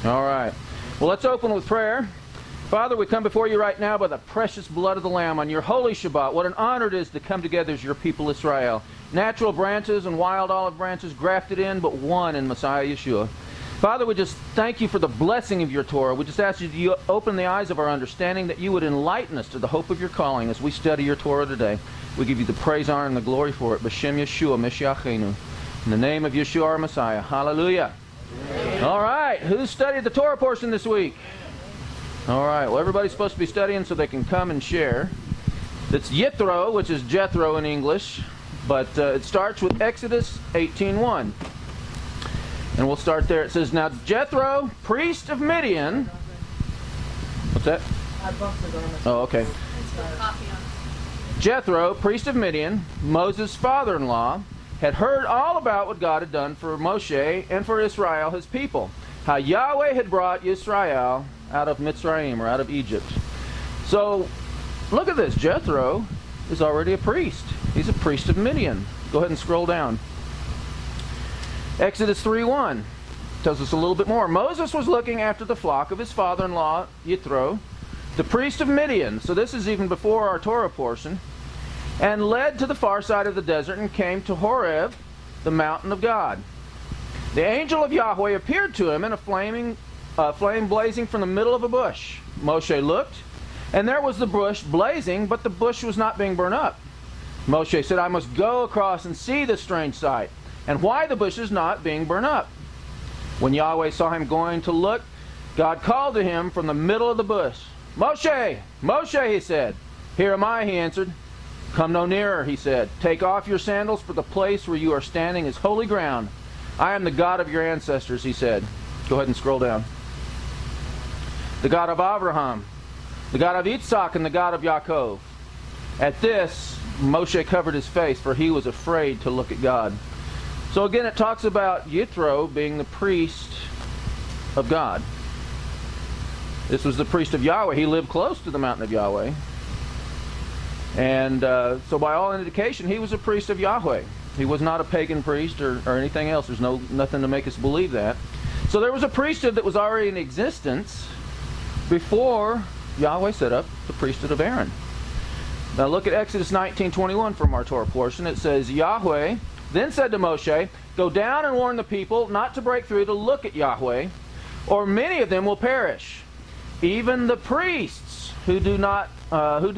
All right. Well, let's open with prayer. Father, we come before you right now by the precious blood of the Lamb on your holy Shabbat. What an honor it is to come together as your people Israel. Natural branches and wild olive branches grafted in, but one in Messiah Yeshua. Father, we just thank you for the blessing of your Torah. We just ask you to open the eyes of our understanding, that you would enlighten us to the hope of your calling as we study your Torah today. We give you the praise, honor, and the glory for it. B'Shem Yeshua, Meshiachenu. In the name of Yeshua, our Messiah. Hallelujah. Amen. All right. Who studied the Torah portion this week? All right. Well, everybody's supposed to be studying so they can come and share. It's Yitro, which is Jethro in English, but it starts with Exodus 18:1. And we'll start there. It says, "Now Jethro, priest of Midian..." What's that? I bumped it on it. Oh, okay. Jethro, priest of Midian, Moses' father-in-law, had heard all about what God had done for Moshe and for Israel, his people. How Yahweh had brought Israel out of Mitzrayim, or out of Egypt. So, look at this. Jethro is already a priest. He's a priest of Midian. Go ahead and scroll down. Exodus 3:1 tells us a little bit more. Moses was looking after the flock of his father-in-law, Yitro, the priest of Midian. So this is even before our Torah portion. And led to the far side of the desert and came to Horeb, the mountain of God. The angel of Yahweh appeared to him in a flame blazing from the middle of a bush. Moshe looked, and there was the bush blazing, but the bush was not being burned up. Moshe said, "I must go across and see this strange sight, and why the bush is not being burned up." When Yahweh saw him going to look, God called to him from the middle of the bush. "Moshe, Moshe," he said. "Here am I," he answered. "Come no nearer," he said. "Take off your sandals, for the place where you are standing is holy ground. I am the God of your ancestors," he said. Go ahead and scroll down. "The God of Abraham, the God of Yitzhak, and the God of Yaakov." At this, Moshe covered his face, for he was afraid to look at God. So again, it talks about Yitro being the priest of God. This was the priest of Yahweh. He lived close to the mountain of Yahweh. And so by all indication, he was a priest of Yahweh. He was not a pagan priest or anything else. There's nothing to make us believe that. So there was a priesthood that was already in existence before Yahweh set up the priesthood of Aaron. Now look at Exodus 19:21 from our Torah portion. It says, "Yahweh then said to Moshe, 'Go down and warn the people not to break through to look at Yahweh, or many of them will perish. Even the priests who do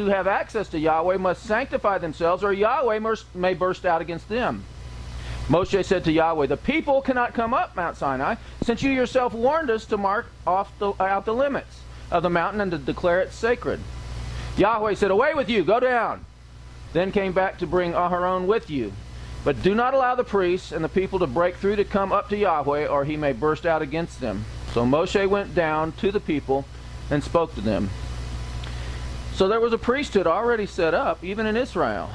have access to Yahweh must sanctify themselves, or Yahweh may burst out against them.' Moshe said to Yahweh, 'The people cannot come up Mount Sinai, since you yourself warned us to mark out the limits of the mountain and to declare it sacred.' Yahweh said, 'Away with you, go down.' Then came back to bring Aharon with you. But do not allow the priests and the people to break through to come up to Yahweh, or he may burst out against them." So Moshe went down to the people and spoke to them. So there was a priesthood already set up, even in Israel,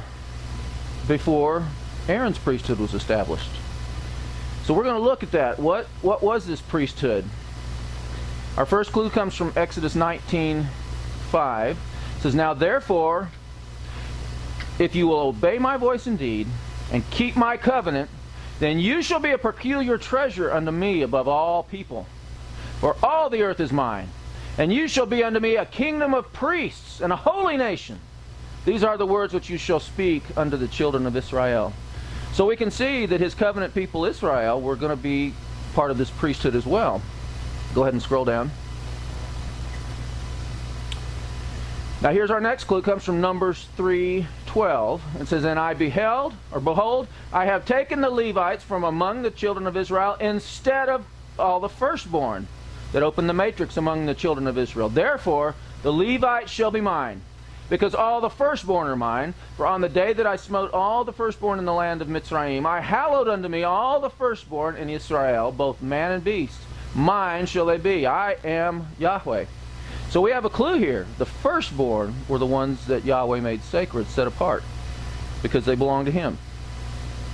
before Aaron's priesthood was established. So we're going to look at that. What was this priesthood? Our first clue comes from Exodus 19:5. It says, "Now therefore, if you will obey my voice indeed, and keep my covenant, then you shall be a peculiar treasure unto me above all people. For all the earth is mine, and you shall be unto me a kingdom of priests and a holy nation. These are the words which you shall speak unto the children of Israel." So we can see that his covenant people Israel were going to be part of this priesthood as well. Go ahead and scroll down. Now here's our next clue. It comes from Numbers 3:12. It says, "And I beheld, or behold, I have taken the Levites from among the children of Israel instead of all the firstborn that opened the matrix among the children of Israel. Therefore the Levites shall be mine, because all the firstborn are mine. For on the day that I smote all the firstborn in the land of Mitzrayim, I hallowed unto me all the firstborn in Israel, both man and beast. Mine shall they be. I am Yahweh." So we have a clue here. The firstborn were the ones that Yahweh made sacred, set apart, because they belonged to him.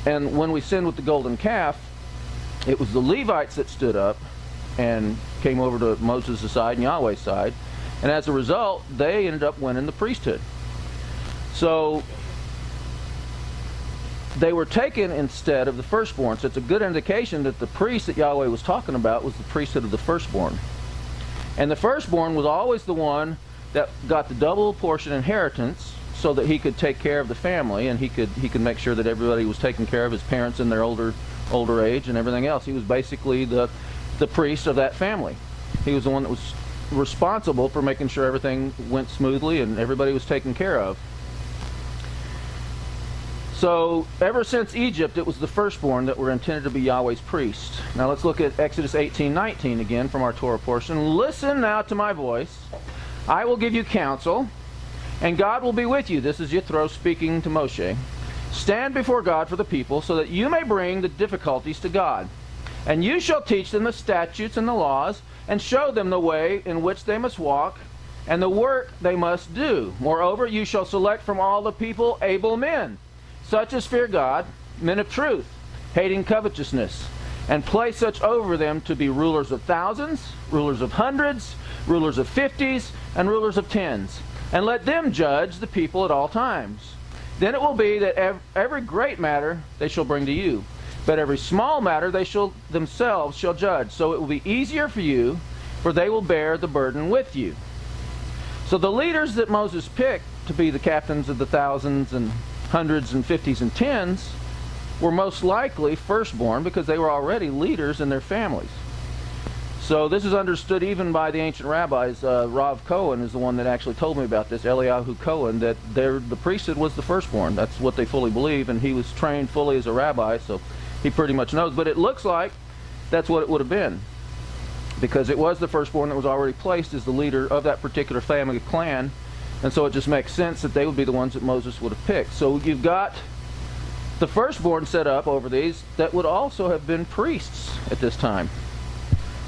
And when we sinned with the golden calf, it was the Levites that stood up and came over to Moses' side and Yahweh's side. And as a result, they ended up winning the priesthood. So they were taken instead of the firstborn. So it's a good indication that the priest that Yahweh was talking about was the priesthood of the firstborn. And the firstborn was always the one that got the double portion inheritance so that he could take care of the family, and he could make sure that everybody was taken care of, his parents in their older age and everything else. He was basically the priest of that family. He was the one that was responsible for making sure everything went smoothly and everybody was taken care of. So ever since Egypt, it was the firstborn that were intended to be Yahweh's priests. Now let's look at Exodus 18:19 again from our Torah portion. Listen now to my voice. I will give you counsel, and God will be with you. This is Yitro speaking to Moshe. Stand before God for the people, so that you may bring the difficulties to God. And you shall teach them the statutes and the laws, and show them the way in which they must walk, and the work they must do. Moreover, you shall select from all the people able men, such as fear God, men of truth, hating covetousness, and place such over them to be rulers of thousands, rulers of hundreds, rulers of 50s, and rulers of 10s. And let them judge the people at all times. Then it will be that every great matter they shall bring to you, but every small matter they shall themselves shall judge. So it will be easier for you, for they will bear the burden with you. So the leaders that Moses picked to be the captains of the thousands and hundreds and 50s and 10s were most likely firstborn, because they were already leaders in their families. So this is understood even by the ancient rabbis. Rav Cohen is the one that actually told me about this, Eliyahu Cohen, that the priesthood was the firstborn. That's what they fully believe, and he was trained fully as a rabbi, so he pretty much knows. But it looks like that's what it would have been, because it was the firstborn that was already placed as the leader of that particular family clan, and so it just makes sense that they would be the ones that Moses would have picked. So you've got the firstborn set up over these that would also have been priests at this time.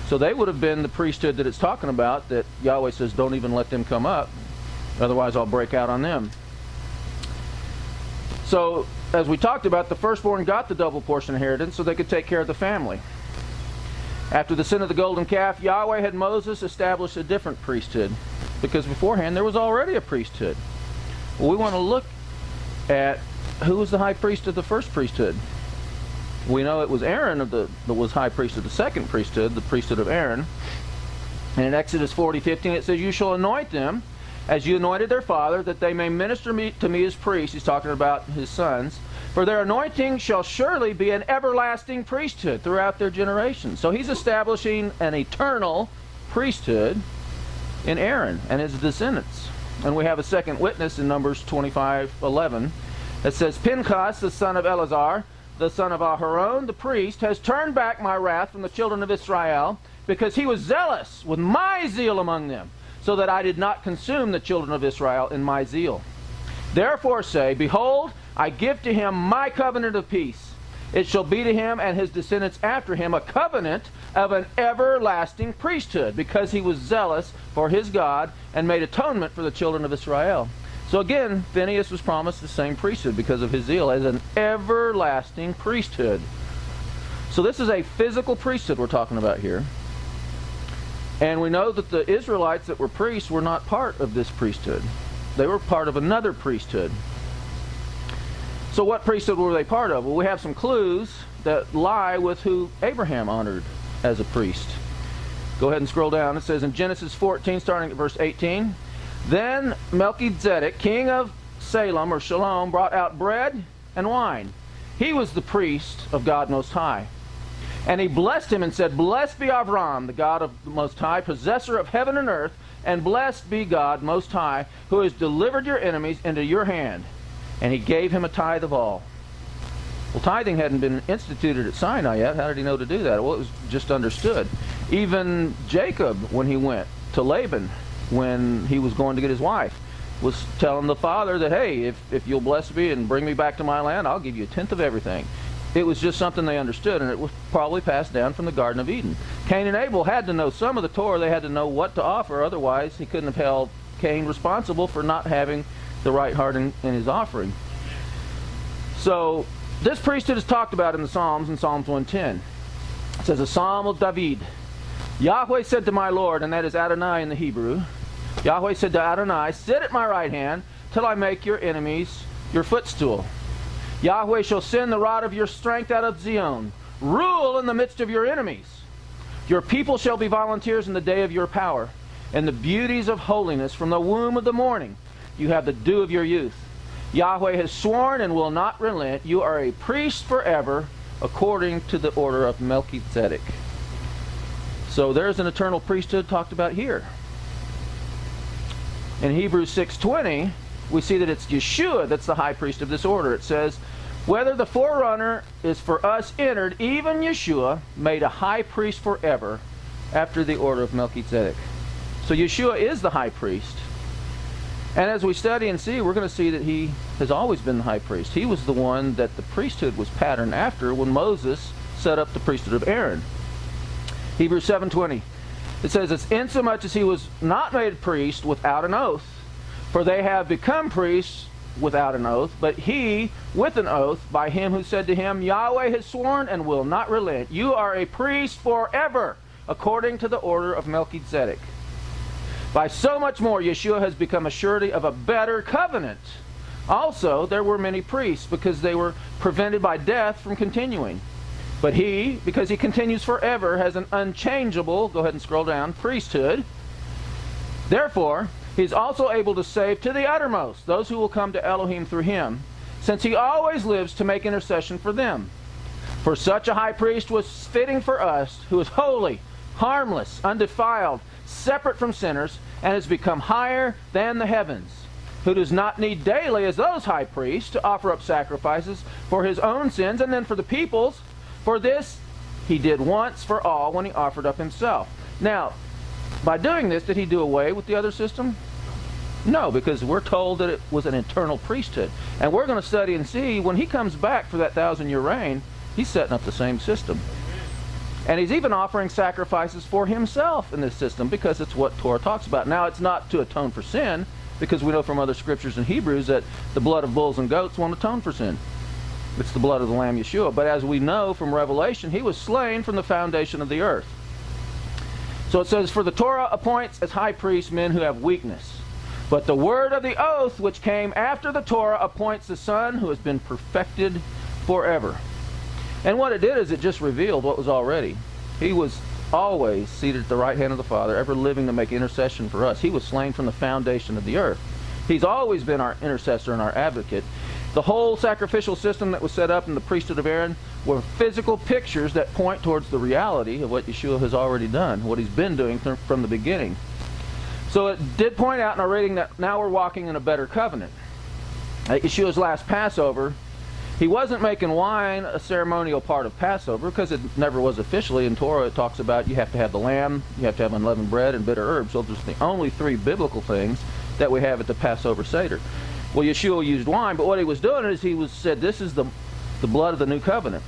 So they would have been the priesthood that it's talking about, that Yahweh says, don't even let them come up, otherwise I'll break out on them. So, as we talked about, the firstborn got the double portion inheritance so they could take care of the family. After the sin of the golden calf, Yahweh had Moses establish a different priesthood, because beforehand there was already a priesthood. Well, we want to look at who was the high priest of the first priesthood. We know it was Aaron that was high priest of the second priesthood, the priesthood of Aaron. And in Exodus 40:15 it says, you shall anoint them as you anointed their father, that they may minister to me as priests. He's talking about his sons. For their anointing shall surely be an everlasting priesthood throughout their generations. So he's establishing an eternal priesthood in Aaron and his descendants. And we have a second witness in Numbers 25:11 that says, Pinchas, the son of Eleazar, the son of Aharon, the priest, has turned back my wrath from the children of Israel, because he was zealous with my zeal among them, so that I did not consume the children of Israel in my zeal. Therefore say, behold, I give to him my covenant of peace. It shall be to him and his descendants after him a covenant of an everlasting priesthood, because he was zealous for his God and made atonement for the children of Israel. So again, Phinehas was promised the same priesthood because of his zeal, as an everlasting priesthood. So this is a physical priesthood we're talking about here. And we know that the Israelites that were priests were not part of this priesthood. They were part of another priesthood. So what priesthood were they part of? Well, we have some clues that lie with who Abraham honored as a priest. Go ahead and scroll down. It says in Genesis 14, starting at verse 18, Then Melchizedek, king of Salem, or Shalom, brought out bread and wine. He was the priest of God Most High. And he blessed him and said, Blessed be Avram, the God of the Most High, possessor of heaven and earth, and blessed be God Most High, who has delivered your enemies into your hand. And he gave him a tithe of all. Well, tithing hadn't been instituted at Sinai yet. How did he know to do that? Well, it was just understood. Even Jacob, when he went to Laban, when he was going to get his wife, was telling the father that, hey, if you'll bless me and bring me back to my land, I'll give you a tenth of everything. It was just something they understood, and it was probably passed down from the Garden of Eden. Cain and Abel had to know some of the Torah. They had to know what to offer. Otherwise, he couldn't have held Cain responsible for not having the right heart in his offering. So this priesthood is talked about in the Psalms, in Psalms 110. It says, a Psalm of David. Yahweh said to my Lord, and that is Adonai in the Hebrew, Yahweh said to Adonai, sit at my right hand till I make your enemies your footstool. Yahweh shall send the rod of your strength out of Zion. Rule in the midst of your enemies. Your people shall be volunteers in the day of your power, and the beauties of holiness from the womb of the morning. You have the dew of your youth. Yahweh has sworn and will not relent. You are a priest forever, according to the order of Melchizedek. So there's an eternal priesthood talked about here. In Hebrews 6:20, we see that it's Yeshua that's the high priest of this order. It says, whether the forerunner is for us entered, even Yeshua made a high priest forever after the order of Melchizedek. So Yeshua is the high priest. And as we study and see, we're going to see that he has always been the high priest. He was the one that the priesthood was patterned after when Moses set up the priesthood of Aaron. Hebrews 7:20. It says, it's insomuch as he was not made priest without an oath, for they have become priests without an oath, but he with an oath by him who said to him, Yahweh has sworn and will not relent. You are a priest forever, according to the order of Melchizedek. By so much more, Yeshua has become a surety of a better covenant. Also, there were many priests, because they were prevented by death from continuing. But he, because he continues forever, has an unchangeable, go ahead and scroll down, priesthood. Therefore, he is also able to save to the uttermost those who will come to Elohim through him, since he always lives to make intercession for them. For such a high priest was fitting for us, who is holy, harmless, undefiled, separate from sinners, and has become higher than the heavens, who does not need daily, as those high priests, to offer up sacrifices for his own sins and then for the people's. For this he did once for all when he offered up himself. Now, by doing this, did he do away with the other system? No, because we're told that it was an eternal priesthood. And we're going to study and see when he comes back for that 1,000-year reign, he's setting up the same system. And he's even offering sacrifices for himself in this system, because it's what Torah talks about. Now, it's not to atone for sin, because we know from other scriptures in Hebrews that the blood of bulls and goats won't atone for sin. It's the blood of the Lamb Yeshua. But as we know from Revelation, he was slain from the foundation of the earth. So it says, for the Torah appoints as high priests men who have weakness. But the word of the oath which came after the Torah appoints the Son who has been perfected forever. And what it did is it just revealed what was already. He was always seated at the right hand of the Father, ever living to make intercession for us. He was slain from the foundation of the earth. He's always been our intercessor and our advocate. The whole sacrificial system that was set up in the priesthood of Aaron were physical pictures that point towards the reality of what Yeshua has already done, what he's been doing from the beginning. So it did point out in our reading that now we're walking in a better covenant. At Yeshua's last Passover, he wasn't making wine a ceremonial part of Passover, because it never was officially. In Torah it talks about you have to have the lamb, you have to have unleavened bread, and bitter herbs. So there's the only 3 biblical things that we have at the Passover Seder. Well, Yeshua used wine, but what he was doing is he said, this is the blood of the new covenant,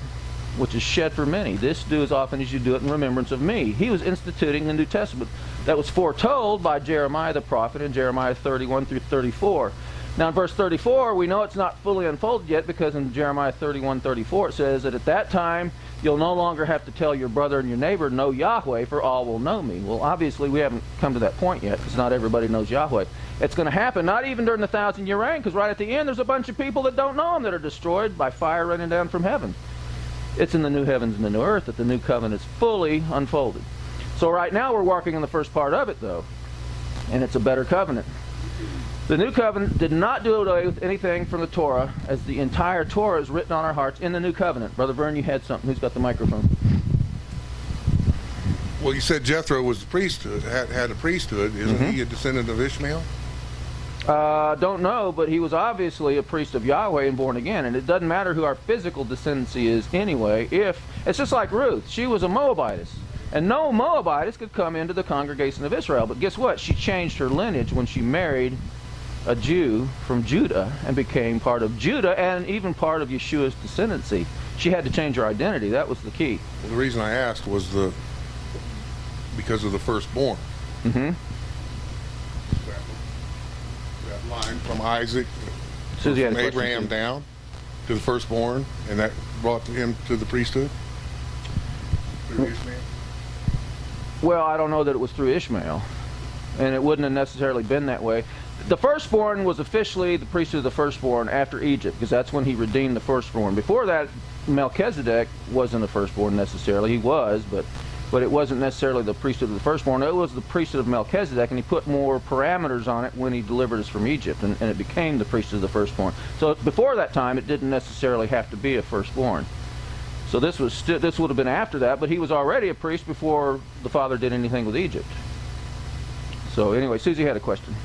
which is shed for many. This do as often as you do it in remembrance of me. He was instituting the New Testament that was foretold by Jeremiah the prophet in Jeremiah 31 through 34. Now in verse 34, we know it's not fully unfolded yet, because in Jeremiah 31:34 it says that at that time you'll no longer have to tell your brother and your neighbor, know Yahweh, for all will know me. Well, obviously we haven't come to that point yet, because not everybody knows Yahweh. It's going to happen, not even during the 1,000-year reign, because right at the end there's a bunch of people that don't know him that are destroyed by fire raining down from heaven. It's in the new heavens and the new earth that the new covenant is fully unfolded. So right now we're working in the first part of it, though, and it's a better covenant. The new covenant did not do away with anything from the Torah, as the entire Torah is written on our hearts in the new covenant. Brother Vern, you had something. Who's got the microphone? Well, you said Jethro was the priesthood, had a priesthood. Isn't he a descendant of Ishmael? Don't know, but he was obviously a priest of Yahweh and born again. And it doesn't matter who our physical descendancy is anyway. It's just like Ruth. She was a Moabitess. And no Moabitess could come into the congregation of Israel. But guess what? She changed her lineage when she married a Jew from Judah and became part of Judah and even part of Yeshua's descendancy. She had to change her identity. That was the key. Well, the reason I asked was because of the firstborn. That line from Isaac, from Abraham down to the firstborn, and that brought him to the priesthood through Ishmael. Well, I don't know that it was through Ishmael, and it wouldn't have necessarily been that way. The firstborn was officially the priesthood of the firstborn after Egypt, because that's when he redeemed the firstborn. Before that, Melchizedek wasn't a firstborn necessarily. He was, but it wasn't necessarily the priesthood of the firstborn. It was the priesthood of Melchizedek, and he put more parameters on it when he delivered us from Egypt, and it became the priesthood of the firstborn. So before that time, it didn't necessarily have to be a firstborn. So this would have been after that, but he was already a priest before the father did anything with Egypt. So anyway, Susie had a question.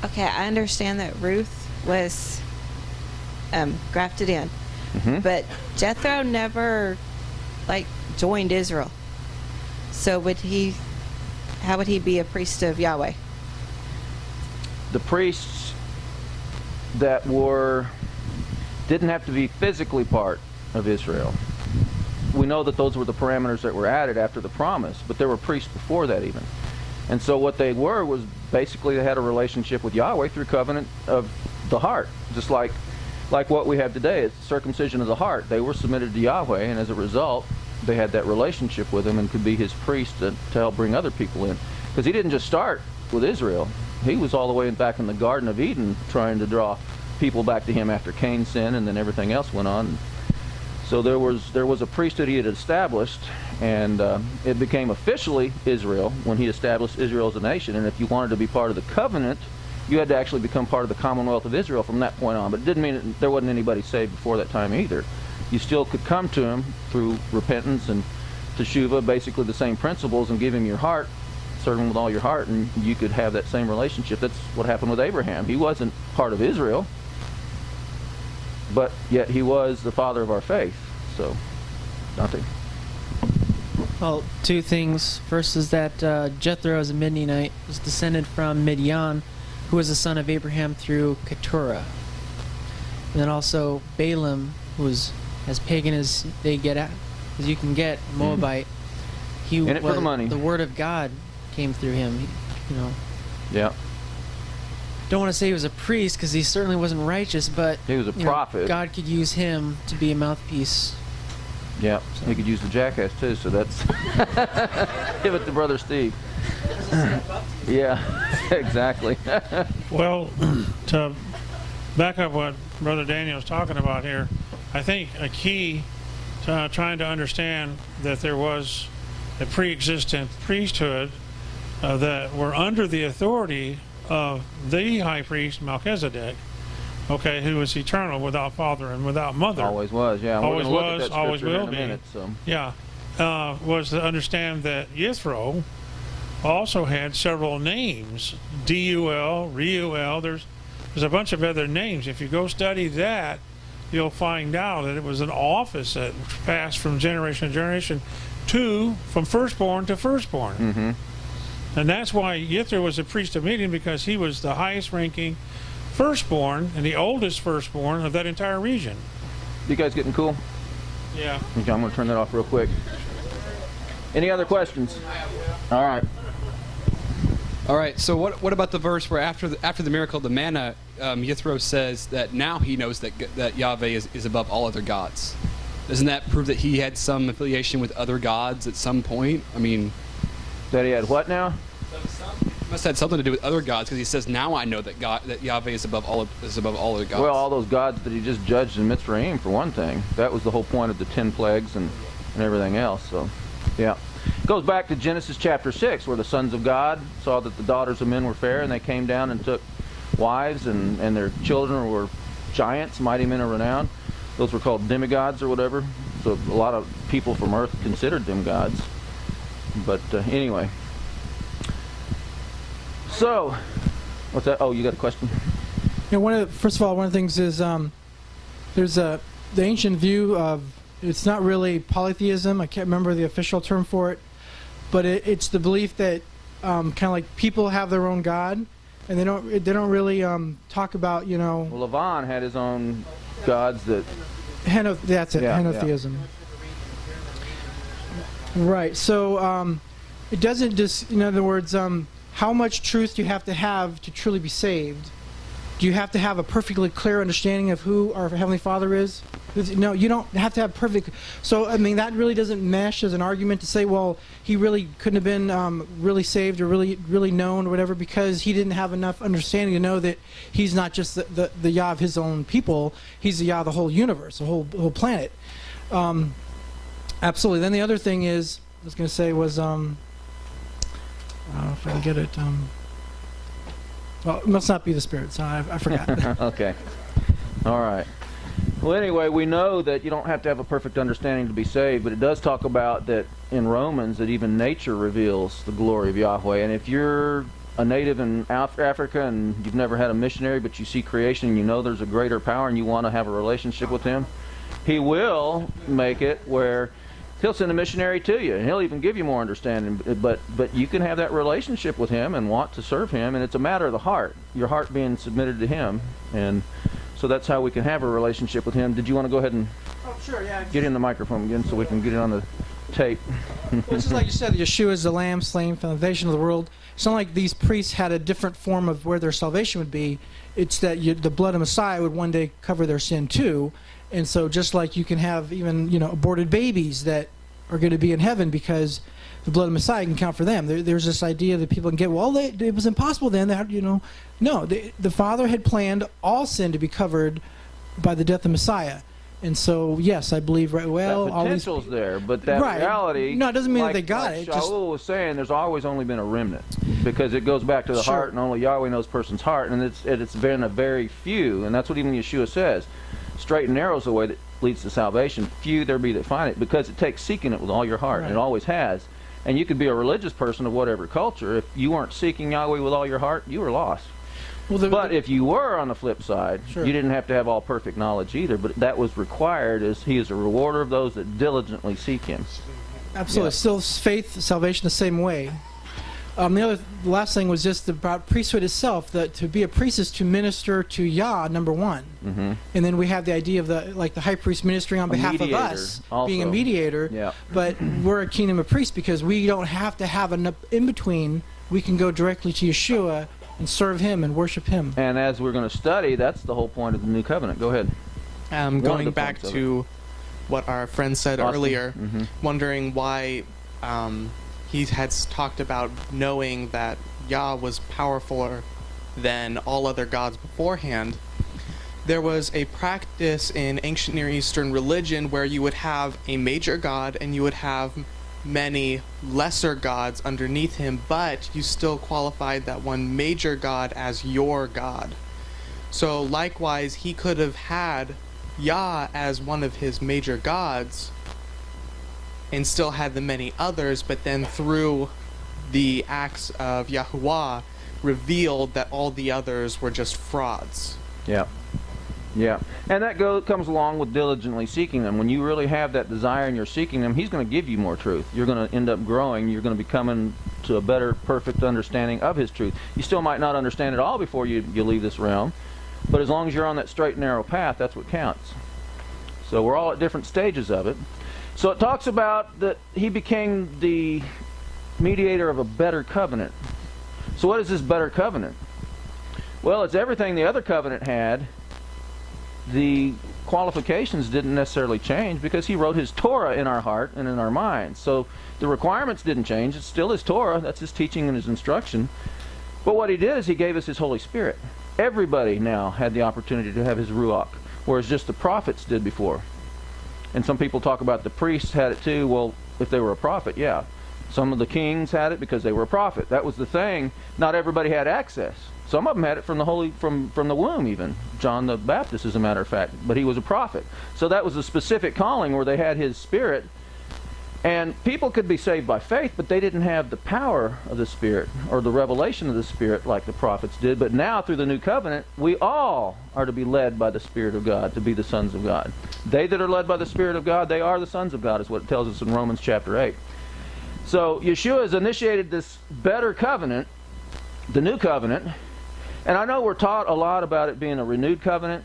Okay, I understand that Ruth was grafted in, but Jethro never joined Israel. So how would he be a priest of Yahweh? The priests that didn't have to be physically part of Israel. We know that those were the parameters that were added after the promise, but there were priests before that even. And so what they were was basically they had a relationship with Yahweh through covenant of the heart, just like what we have today. It's circumcision of the heart. They were submitted to Yahweh, and as a result, they had that relationship with him and could be his priest to help bring other people in. Because he didn't just start with Israel. He was all the way back in the Garden of Eden trying to draw people back to him after Cain's sin, and then everything else went on. So there was a priesthood he had established, and it became officially Israel when he established Israel as a nation. And if you wanted to be part of the covenant, you had to actually become part of the Commonwealth of Israel from that point on. But it didn't mean that there wasn't anybody saved before that time either. You still could come to him through repentance and teshuvah, basically the same principles, and give him your heart, serve him with all your heart, and you could have that same relationship. That's what happened with Abraham. He wasn't part of Israel, but yet he was the father of our faith. So, Dante. Well, two things. First is that Jethro, as a Midianite, was descended from Midian, who was the son of Abraham through Keturah. And then also Balaam, who was as pagan as you can get, Moabite. He in it for the money. The word of God came through him. Yeah. Don't want to say he was a priest because he certainly wasn't righteous, but he was a prophet. God could use him to be a mouthpiece. Yeah, so he could use the jackass too. So that's give it to Brother Steve. Yeah, exactly. Well, to back up what Brother Daniel's talking about here, I think a key to trying to understand that there was a pre-existent priesthood that were under the authority of the high priest Melchizedek, okay, who was eternal, without father and without mother. Always was, yeah. Always was, always will be. Minute, so. Yeah, was to understand that Yitro also had several names, D-U-L, Reuel. There's a bunch of other names. If you go study that, you'll find out that it was an office that passed from generation to generation from firstborn to firstborn. Mm-hmm. And that's why Yitro was a priest of Midian, because he was the highest ranking firstborn and the oldest firstborn of that entire region. You guys getting cool? Yeah. Okay, I'm going to turn that off real quick. Any other questions? All right. All right. So what about the verse where after the miracle of the manna, Yitro says that now he knows that Yahweh is above all other gods? Doesn't that prove that he had some affiliation with other gods at some point? I mean, that he had what now? Must have had something to do with other gods, because he says, "Now I know that Yahweh is above all other gods." Well, all those gods that he just judged in Mitzrayim, for one thing. That was the whole point of the 10 plagues and everything else. So, yeah, it goes back to Genesis chapter 6, where the sons of God saw that the daughters of men were fair, and they came down and took wives, and their children were giants, mighty men of renown. Those were called demigods or whatever. So a lot of people from earth considered them gods. But anyway. So, what's that? Oh, you got a question? Yeah, first of all, one of the things is there's the ancient view of, it's not really polytheism. I can't remember the official term for it, but it's the belief that kind of like people have their own god, and they don't really talk about, Well, Lavan had his own gods that. That's it. Yeah, henotheism. Yeah. Right. So it doesn't just, in other words, how much truth do you have to truly be saved? Do you have to have a perfectly clear understanding of who our Heavenly Father is? No, you don't have to have perfect. So, I mean, that really doesn't mesh as an argument to say, well, he really couldn't have been really saved or really known or whatever, because he didn't have enough understanding to know that he's not just the Yah of his own people, he's the Yah of the whole universe, the whole planet. Absolutely. Then the other thing is, I was going to say was, I don't know if I can get it. Well, it must not be the Spirit, so I forgot. Okay. All right. Well, anyway, we know that you don't have to have a perfect understanding to be saved, but it does talk about that in Romans that even nature reveals the glory of Yahweh. And if you're a native in Africa and you've never had a missionary, but you see creation and you know there's a greater power and you want to have a relationship with him, he will make it where he'll send a missionary to you, and he'll even give you more understanding. But you can have that relationship with him and want to serve him, and it's a matter of the heart, your heart being submitted to him. And so that's how we can have a relationship with him. Did you want to go ahead and get in the microphone again so we can get it on the tape? Well, it's just like you said, Yeshua is the Lamb slain from the foundation of the world. It's not like these priests had a different form of where their salvation would be. It's that the blood of Messiah would one day cover their sin too. And so just like you can have even, aborted babies that are going to be in heaven because the blood of Messiah can count for them. There's this idea that people can get, well, it was impossible then. No, the Father had planned all sin to be covered by the death of Messiah. And so, yes, I believe, right, well, that potential's there, but that right. reality... No, it doesn't mean that they got it. Shaul was saying, there's always only been a remnant, because it goes back to the heart, and only Yahweh knows a person's heart, and it's been a very few, and that's what even Yeshua says. Straight and narrow is the way that leads to salvation. Few there be that find it, because it takes seeking it with all your heart, and it always has. And you could be a religious person of whatever culture. If you weren't seeking Yahweh with all your heart, you were lost. But if you were on the flip side, you didn't have to have all perfect knowledge either, but that was required, as he is a rewarder of those that diligently seek him. Absolutely. Yeah. Still faith, salvation the same way. The last thing was just about priesthood itself. To be a priest is to minister to Yah, number one. Mm-hmm. And then we have the idea of the high priest ministering on behalf of us, also being a mediator. Yeah. But we're a kingdom of priests because we don't have to have an in-between. We can go directly to Yeshua and serve him and worship him. And as we're going to study, that's the whole point of the new covenant. Go ahead. Going back to what our friend said earlier, wondering why he had talked about knowing that Yah was powerfuler than all other gods beforehand. There was a practice in ancient Near Eastern religion where you would have a major god and you would have many lesser gods underneath him, but you still qualified that one major god as your god. So likewise, he could have had Yah as one of his major gods and still had the many others, but then through the acts of Yahuwah revealed that all the others were just frauds. Yeah. Yeah, and that comes along with diligently seeking them. When you really have that desire and you're seeking them, he's going to give you more truth. You're going to end up growing. You're going to be coming to a better, perfect understanding of his truth. You still might not understand it all before you leave this realm, but as long as you're on that straight and narrow path, that's what counts. So we're all at different stages of it. So it talks about that he became the mediator of a better covenant. So what is this better covenant? Well, it's everything the other covenant had. The qualifications didn't necessarily change because he wrote his Torah in our heart and in our minds. So the requirements didn't change. It's still his Torah. That's his teaching and his instruction. But what he did is he gave us his Holy Spirit. Everybody now had the opportunity to have his Ruach, whereas just the prophets did before. And some people talk about the priests had it too. Well, if they were a prophet, yeah. Some of the kings had it because they were a prophet. That was the thing. Not everybody had access. Some of them had it from the womb even. John the Baptist, as a matter of fact. But he was a prophet. So that was a specific calling where they had his Spirit. And people could be saved by faith, but they didn't have the power of the Spirit or the revelation of the Spirit like the prophets did. But now, through the new covenant, we all are to be led by the Spirit of God, to be the sons of God. They that are led by the Spirit of God, they are the sons of God, is what it tells us in Romans chapter 8. So Yeshua has initiated this better covenant, the new covenant. And I know we're taught a lot about it being a renewed covenant.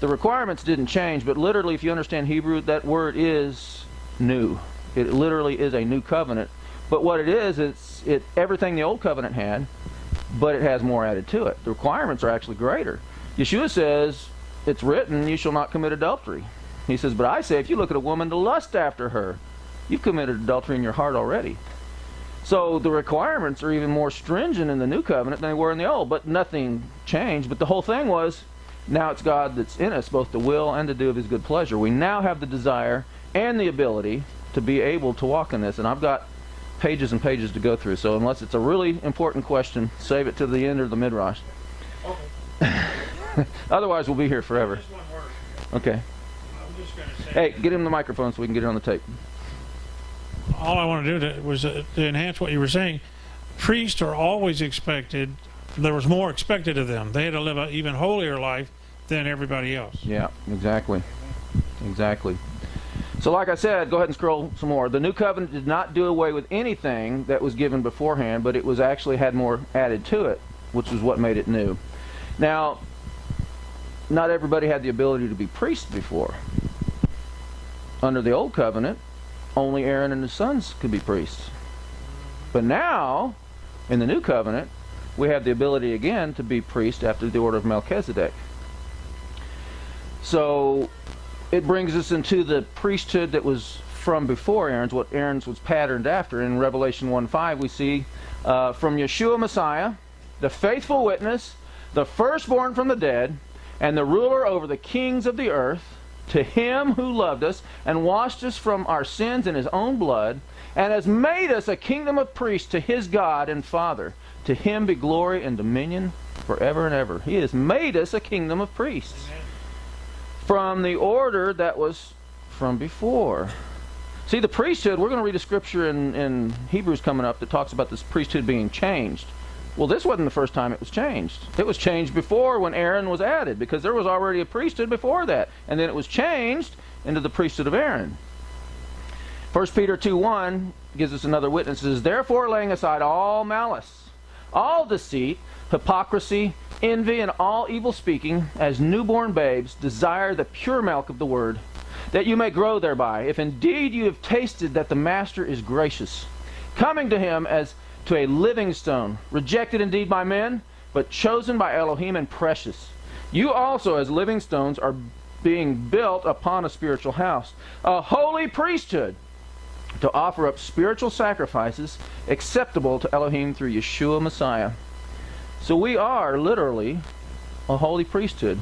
The requirements didn't change, but literally, if you understand Hebrew, that word is new. It literally is a new covenant. But what it is, it's everything the old covenant had, but it has more added to it. The requirements are actually greater. Yeshua says, it's written, you shall not commit adultery. He says, but I say, if you look at a woman to lust after her, you've committed adultery in your heart already. So the requirements are even more stringent in the new covenant than they were in the old, but nothing changed. But the whole thing was, now it's God that's in us, both to will and to do of his good pleasure. We now have the desire and the ability to be able to walk in this. And I've got pages and pages to go through. So unless it's a really important question, save it to the end of the Midrash. Okay. Otherwise, we'll be here forever. Just one word. Okay. I'm just going to say. Hey, get him the microphone so we can get it on the tape. All I want to do was to enhance what you were saying. Priests are always expected. There was more expected of them. They had to live an even holier life than everybody else. Yeah, exactly. Exactly. So like I said, go ahead and scroll some more. The new covenant did not do away with anything that was given beforehand, but it was actually had more added to it, which was what made it new. Now, not everybody had the ability to be priests before. Under the old covenant, only Aaron and his sons could be priests. But now, in the new covenant, we have the ability again to be priests after the order of Melchizedek. So it brings us into the priesthood that was from before Aaron's, what Aaron's was patterned after. In Revelation 1:5 we see from Yeshua Messiah, the faithful witness, the firstborn from the dead, and the ruler over the kings of the earth, to him who loved us and washed us from our sins in his own blood, and has made us a kingdom of priests to his God and Father. To him be glory and dominion forever and ever. He has made us a kingdom of priests. Amen. From the order that was from before. See, the priesthood, we're going to read a scripture in Hebrews coming up that talks about this priesthood being changed. Well, this wasn't the first time it was changed. It was changed before when Aaron was added, because there was already a priesthood before that. And then it was changed into the priesthood of Aaron. 1 Peter 2:1 gives us another witness. It says, therefore laying aside all malice, all deceit, hypocrisy, envy, and all evil speaking, as newborn babes, desire the pure milk of the word, that you may grow thereby, if indeed you have tasted that the Master is gracious, coming to him as to a living stone, rejected indeed by men, but chosen by Elohim and precious. You also, as living stones, are being built upon a spiritual house, a holy priesthood, to offer up spiritual sacrifices acceptable to Elohim through Yeshua Messiah. So we are literally a holy priesthood.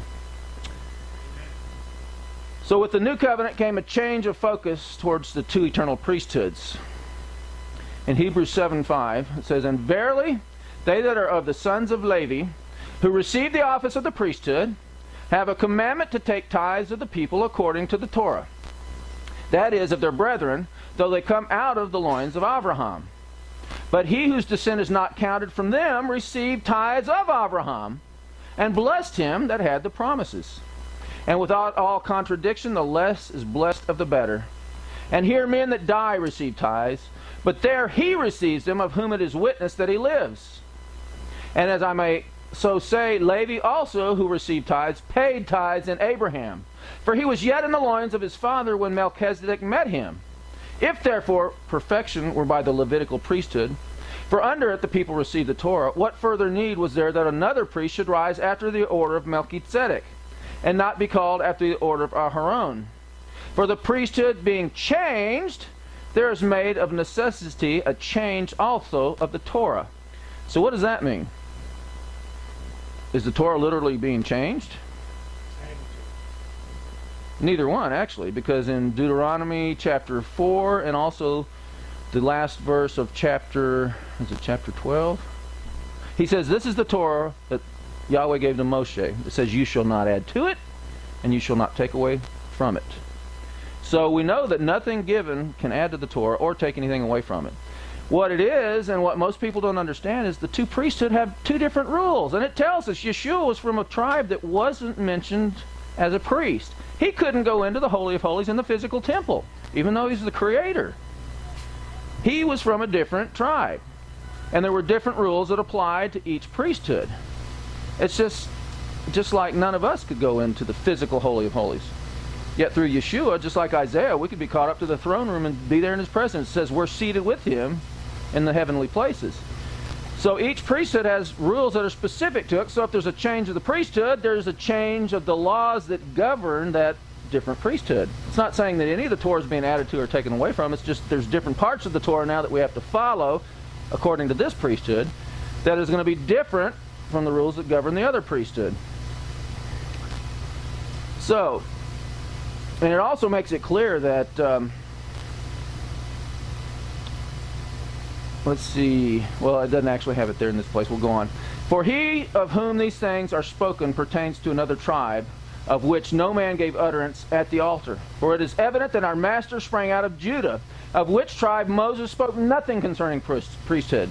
So with the new covenant came a change of focus towards the two eternal priesthoods. In Hebrews 7:5 it says, and verily they that are of the sons of Levi, who receive the office of the priesthood, have a commandment to take tithes of the people according to the Torah. That is, of their brethren, though they come out of the loins of Abraham. But he whose descent is not counted from them received tithes of Abraham, and blessed him that had the promises. And without all contradiction, the less is blessed of the better. And here men that die receive tithes, but there he receives them of whom it is witnessed that he lives. And as I may so say, Levi also, who received tithes, paid tithes in Abraham. For he was yet in the loins of his father when Melchizedek met him. If therefore perfection were by the Levitical priesthood, for under it the people received the Torah, what further need was there that another priest should rise after the order of Melchizedek, and not be called after the order of Aharon? For the priesthood being changed, there is made of necessity a change also of the Torah. So what does that mean? Is the Torah literally being changed? Neither one, actually, because in Deuteronomy chapter 4 and also the last verse of chapter 12? He says, this is the Torah that Yahweh gave to Moshe. It says, you shall not add to it, and you shall not take away from it. So we know that nothing given can add to the Torah or take anything away from it. What it is, and what most people don't understand, is the two priesthood have two different rules. And it tells us Yeshua was from a tribe that wasn't mentioned as a priest. He couldn't go into the Holy of Holies in the physical temple, even though he's the creator. He was from a different tribe. And there were different rules that applied to each priesthood. It's just like none of us could go into the physical Holy of Holies. Yet through Yeshua, just like Isaiah, we could be caught up to the throne room and be there in his presence. It says we're seated with him in the heavenly places. So each priesthood has rules that are specific to it. So if there's a change of the priesthood, there's a change of the laws that govern that different priesthood. It's not saying that any of the Torah is being added to or taken away from. It's just there's different parts of the Torah now that we have to follow according to this priesthood that is going to be different from the rules that govern the other priesthood. So, and it also makes it clear that let's see. Well, it doesn't actually have it there in this place. We'll go on. For he of whom these things are spoken pertains to another tribe, of which no man gave utterance at the altar. For it is evident that our master sprang out of Judah, of which tribe Moses spoke nothing concerning priesthood.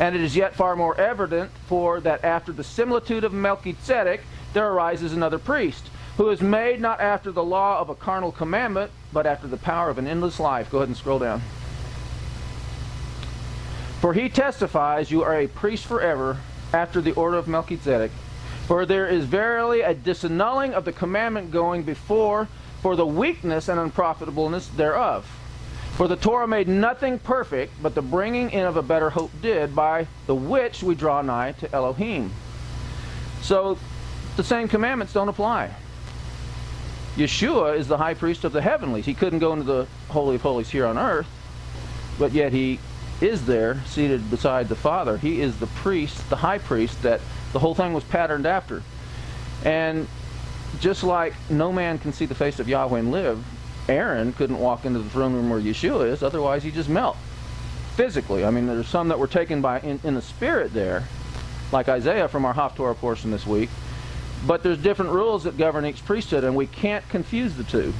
And it is yet far more evident, for that after the similitude of Melchizedek there arises another priest, who is made not after the law of a carnal commandment, but after the power of an endless life. Go ahead and scroll down. For he testifies, you are a priest forever, after the order of Melchizedek. For there is verily a disannulling of the commandment going before, for the weakness and unprofitableness thereof. For the Torah made nothing perfect, but the bringing in of a better hope did, by the which we draw nigh to Elohim. So the same commandments don't apply. Yeshua is the high priest of the heavenlies. He couldn't go into the Holy of Holies here on earth, but yet he is there, seated beside the Father. He is the priest, the high priest, that the whole thing was patterned after. And just like no man can see the face of Yahweh and live, Aaron couldn't walk into the throne room where Yeshua is, otherwise he'd just melt physically. I mean, there's some that were taken by in the spirit there, like Isaiah from our Haftorah portion this week. But there's different rules that govern each priesthood, and we can't confuse the two.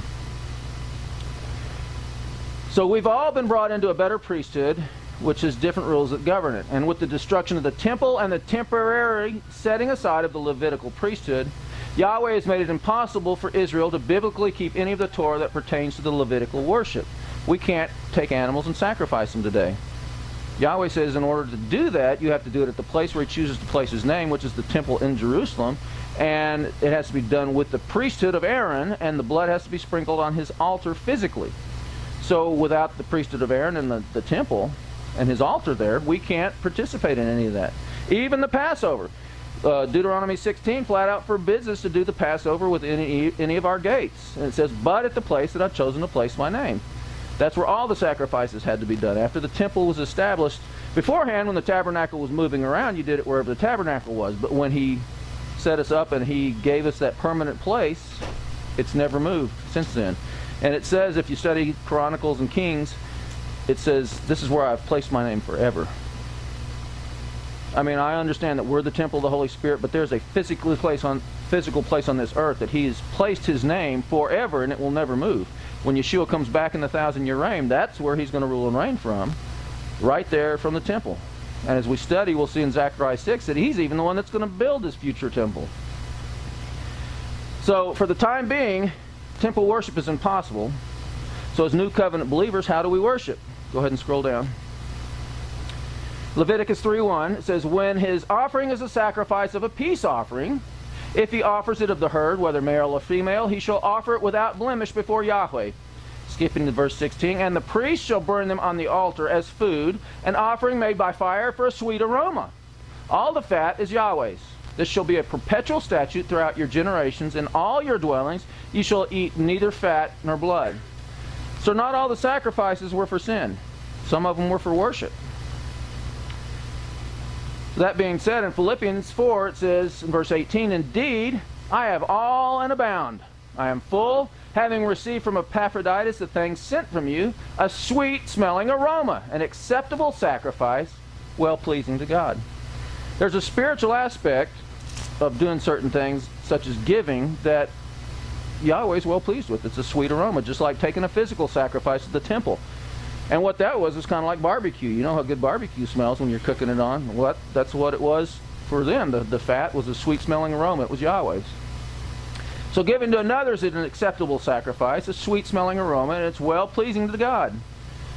So we've all been brought into a better priesthood, which has different rules that govern it. And with the destruction of the temple and the temporary setting aside of the Levitical priesthood, Yahweh has made it impossible for Israel to biblically keep any of the Torah that pertains to the Levitical worship. We can't take animals and sacrifice them today. Yahweh says in order to do that, you have to do it at the place where he chooses to place his name, which is the temple in Jerusalem. And it has to be done with the priesthood of Aaron, and the blood has to be sprinkled on his altar physically. So without the priesthood of Aaron and the temple and his altar there, we can't participate in any of that. Even the Passover. Deuteronomy 16 flat out forbids us to do the Passover within any of our gates. And it says, but at the place that I've chosen to place my name. That's where all the sacrifices had to be done. After the temple was established, beforehand when the tabernacle was moving around, you did it wherever the tabernacle was. But when he set us up and he gave us that permanent place, it's never moved since then. And it says, if you study Chronicles and Kings, it says, this is where I've placed my name forever. I mean, I understand that we're the temple of the Holy Spirit, but there's a physical place on this earth that he has placed his name forever, and it will never move. When Yeshua comes back in the 1,000-year reign, that's where he's going to rule and reign from, right there from the temple. And as we study, we'll see in Zechariah 6 that he's even the one that's going to build his future temple. So, for the time being, temple worship is impossible. So as New Covenant believers, how do we worship? Go ahead and scroll down. Leviticus 3:1, it says, when his offering is a sacrifice of a peace offering, if he offers it of the herd, whether male or female, he shall offer it without blemish before Yahweh. Skipping to verse 16, and the priest shall burn them on the altar as food, an offering made by fire for a sweet aroma. All the fat is Yahweh's. This shall be a perpetual statute throughout your generations. In all your dwellings you shall eat neither fat nor blood. So not all the sacrifices were for sin. Some of them were for worship. That being said, in Philippians 4, it says in verse 18, indeed, I have all and abound. I am full, having received from Epaphroditus the things sent from you, a sweet-smelling aroma, an acceptable sacrifice, well-pleasing to God. There's a spiritual aspect of doing certain things, such as giving, that Yahweh's well pleased with. It's a sweet aroma, just like taking a physical sacrifice at the temple. And what that was kind of like barbecue. You know how good barbecue smells when you're cooking it on? That's what it was for them. The fat was a sweet-smelling aroma. It was Yahweh's. So giving to another is an acceptable sacrifice, a sweet-smelling aroma, and it's well-pleasing to God.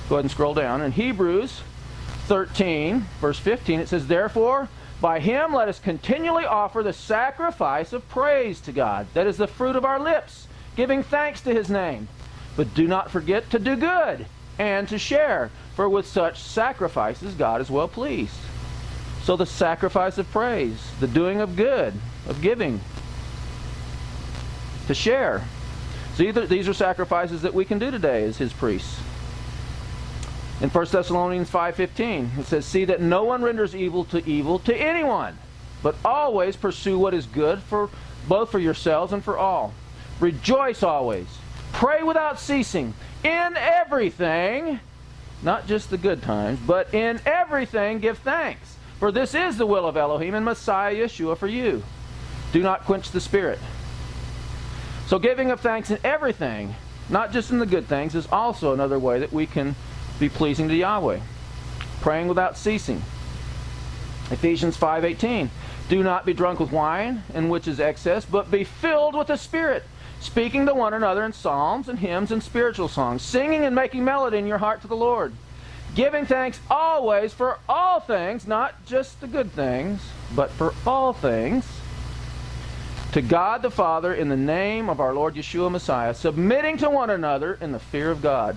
Go ahead and scroll down. In Hebrews 13, verse 15, it says, therefore, by him let us continually offer the sacrifice of praise to God. That is the fruit of our lips, giving thanks to his name. But do not forget to do good and to share, for with such sacrifices God is well pleased. So the sacrifice of praise, the doing of good, of giving, to share. So these are sacrifices that we can do today as his priests. In 1 Thessalonians 5:15, it says, "See that no one renders evil to anyone, but always pursue what is good for both for yourselves and for all. Rejoice always. Pray without ceasing. In everything," not just the good times, but in everything give thanks. "For this is the will of Elohim and Messiah Yeshua for you. Do not quench the Spirit." So giving of thanks in everything, not just in the good things, is also another way that we can be pleasing to Yahweh. Praying without ceasing. Ephesians 5:18, "Do not be drunk with wine, in which is excess, but be filled with the Spirit, speaking to one another in psalms and hymns and spiritual songs, singing and making melody in your heart to the Lord, giving thanks always for all things," not just the good things, but for all things, "to God the Father in the name of our Lord Yeshua Messiah, submitting to one another in the fear of God."